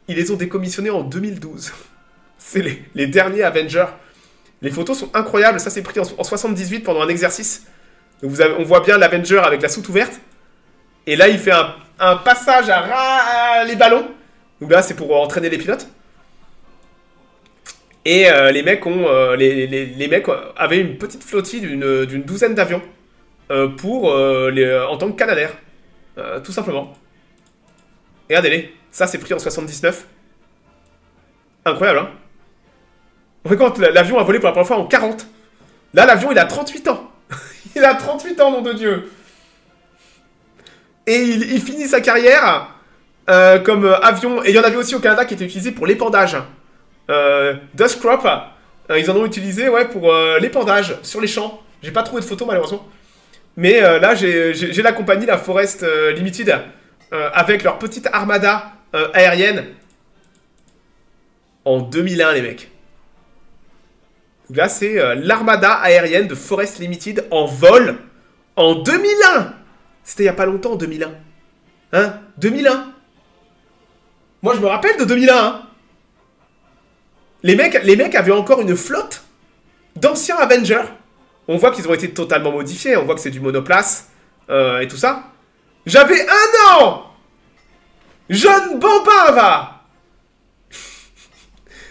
Ils les ont décommissionnés en 2012. C'est les derniers Avengers. Les photos sont incroyables. Ça, c'est pris en 78 pendant un exercice. Donc on voit bien l'Avenger avec la soute ouverte. Et là, il fait un passage à les ballons. Donc là, c'est pour entraîner les pilotes. Et les mecs avaient une petite flottille d'une douzaine d'avions en tant que canadair. Tout simplement. Regardez-les. Ça, c'est pris en 79. Incroyable, hein? Quand l'avion a volé pour la première fois en 40. Là, l'avion, il a 38 ans. Il a 38 ans, nom de Dieu. Et il finit sa carrière comme avion. Et il y en avait aussi au Canada qui était utilisé pour l'épandage. Dust Crop, ils en ont utilisé pour l'épandage sur les champs. J'ai pas trouvé de photos, malheureusement. Mais là, j'ai la compagnie, la Forest Limited, avec leur petite armada aérienne. En 2001, les mecs. Là, c'est l'armada aérienne de Forest Limited en vol en 2001. C'était il n'y a pas longtemps, en 2001. Hein? 2001. Moi, je me rappelle de 2001. Hein. Les mecs avaient encore une flotte d'anciens Avengers. On voit qu'ils ont été totalement modifiés. On voit que c'est du monoplace et tout ça. J'avais 1 an. Jeune bambin, va.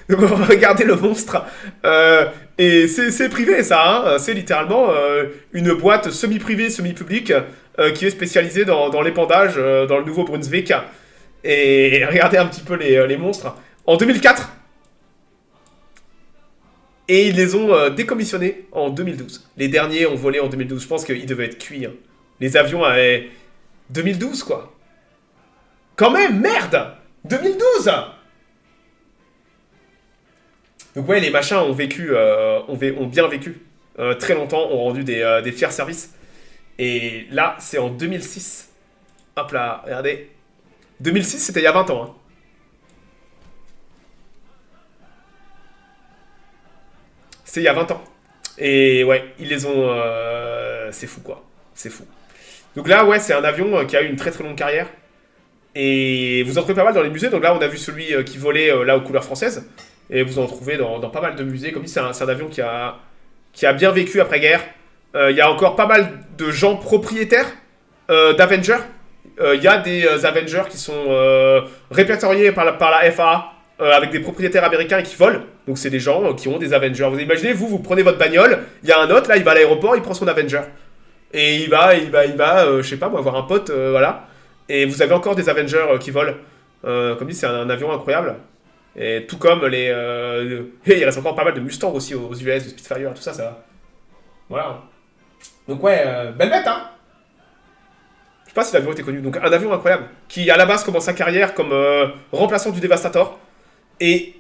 Donc on va regarder le monstre. Et c'est privé, ça. Hein. C'est littéralement une boîte semi-privée, semi-publique qui est spécialisée dans l'épandage dans le Nouveau-Brunswick. Et regardez un petit peu les monstres. En 2004. Et ils les ont décommissionnés en 2012. Les derniers ont volé en 2012. Je pense qu'ils devaient être cuits. Hein. Les avions avaient... 2012, quoi. Quand même, merde 2012. Donc ouais, les machins ont bien vécu. Très longtemps, ont rendu des fiers services. Et là, c'est en 2006. Hop là, regardez. 2006, c'était il y a 20 ans. Hein. C'était il y a 20 ans. Et ouais, ils les ont... c'est fou, quoi. C'est fou. Donc là, ouais, c'est un avion qui a eu une très très longue carrière. Et vous en trouvez pas mal dans les musées. Donc là, on a vu celui qui volait là aux couleurs françaises. Et vous en trouvez dans pas mal de musées. Comme dit, c'est un avion qui a bien vécu après-guerre. Il y a encore pas mal de gens propriétaires d'Avengers. Il y a des Avengers qui sont répertoriés par la FAA avec des propriétaires américains qui volent. Donc c'est des gens qui ont des Avengers. Vous imaginez, vous prenez votre bagnole, il y a un autre, là, il va à l'aéroport, il prend son Avenger. Et il va je sais pas moi, voir un pote, voilà. Et vous avez encore des Avengers qui volent. Comme dit, c'est un avion incroyable. Et tout comme il reste encore pas mal de Mustang aussi aux US, de Spitfire, tout ça, ça. Voilà. Donc ouais, belle bête, hein. Je sais pas si l'avion était connu. Donc un avion incroyable, qui à la base commence sa carrière comme remplaçant du Devastator, et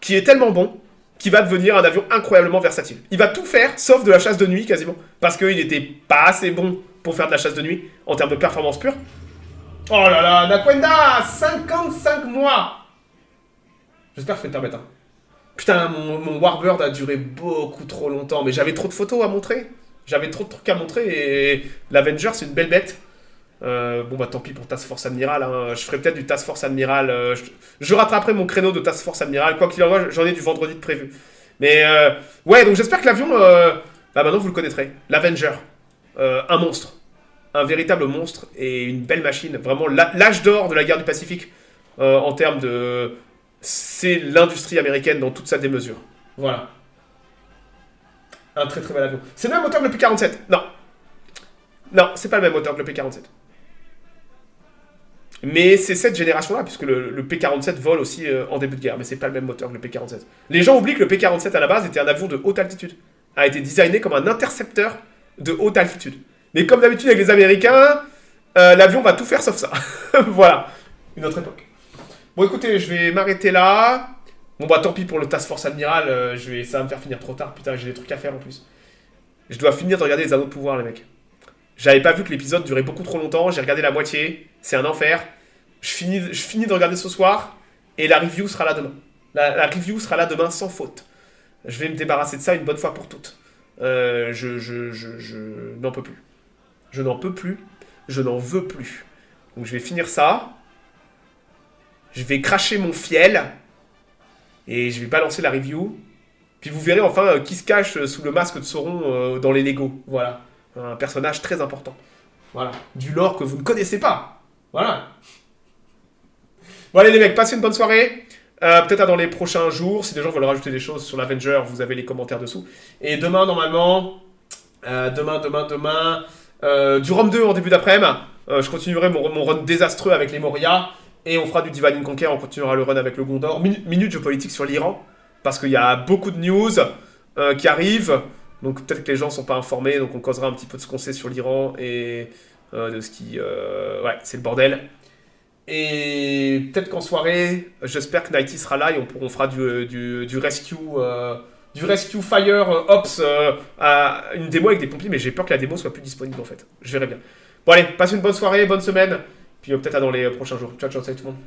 qui est tellement bon, qu'il va devenir un avion incroyablement versatile. Il va tout faire, sauf de la chasse de nuit quasiment, parce qu'il n'était pas assez bon pour faire de la chasse de nuit, en termes de performance pure. Oh là là, Naquenda, 55 mois. J'espère que je vais te permettre. Hein. Putain, mon Warbird a duré beaucoup trop longtemps, mais j'avais trop de photos à montrer. J'avais trop de trucs à montrer, et l'Avenger, c'est une belle bête. Bon bah tant pis pour Task Force Admiral, hein. Je ferai peut-être du Task Force Admiral, je rattraperai mon créneau de Task Force Admiral, quoi qu'il en soit, j'en ai du vendredi de prévu. Mais ouais, donc j'espère que l'avion, bah maintenant vous le connaîtrez, l'Avenger, un monstre, un véritable monstre et une belle machine, vraiment l'âge d'or de la guerre du Pacifique, en termes de... C'est l'industrie américaine dans toute sa démesure. Voilà. Un très très bel avion. C'est le même moteur que le P-47. Non. Non, c'est pas le même moteur que le P-47. Mais c'est cette génération-là, puisque le P-47 vole aussi en début de guerre, mais c'est pas le même moteur que le P-47. Les gens oublient que le P-47 à la base était un avion de haute altitude, a été designé comme un intercepteur de haute altitude. Mais comme d'habitude avec les Américains, l'avion va tout faire sauf ça. Voilà, une autre époque. Bon, écoutez, je vais m'arrêter là. Bon, bah tant pis pour le Task Force Admiral, ça va me faire finir trop tard. Putain, j'ai des trucs à faire en plus. Je dois finir de regarder les Anneaux de Pouvoir, les mecs. J'avais pas vu que l'épisode durait beaucoup trop longtemps, j'ai regardé la moitié, c'est un enfer. Je finis de regarder ce soir, et la review sera là demain. La review sera là demain sans faute. Je vais me débarrasser de ça une bonne fois pour toutes. Je n'en peux plus. Je n'en peux plus. Je n'en veux plus. Donc je vais finir ça. Je vais cracher mon fiel. Et je vais balancer la review. Puis vous verrez enfin qui se cache sous le masque de Sauron dans les Lego. Voilà. Un personnage très important. Voilà. Du lore que vous ne connaissez pas. Voilà. Bon allez les mecs, passez une bonne soirée. Peut-être dans les prochains jours, si des gens veulent rajouter des choses sur l'Avenger, vous avez les commentaires dessous. Et demain, normalement, du Rome 2 en début d'après-midi, je continuerai mon run désastreux avec les Moria, et on fera du Divine and Conquer, on continuera le run avec le Gondor. Minute géopolitique sur l'Iran, parce qu'il y a beaucoup de news qui arrivent, donc peut-être que les gens sont pas informés, donc on causera un petit peu de ce qu'on sait sur l'Iran, et de ce qui... ouais, c'est le bordel. Et peut-être qu'en soirée, j'espère que Nighty sera là et on fera du rescue Fire Ops, une démo avec des pompiers, mais j'ai peur que la démo soit plus disponible en fait. Je verrai bien. Bon allez, passez une bonne soirée, bonne semaine, puis peut-être à dans les prochains jours. Ciao, ciao, salut tout le monde.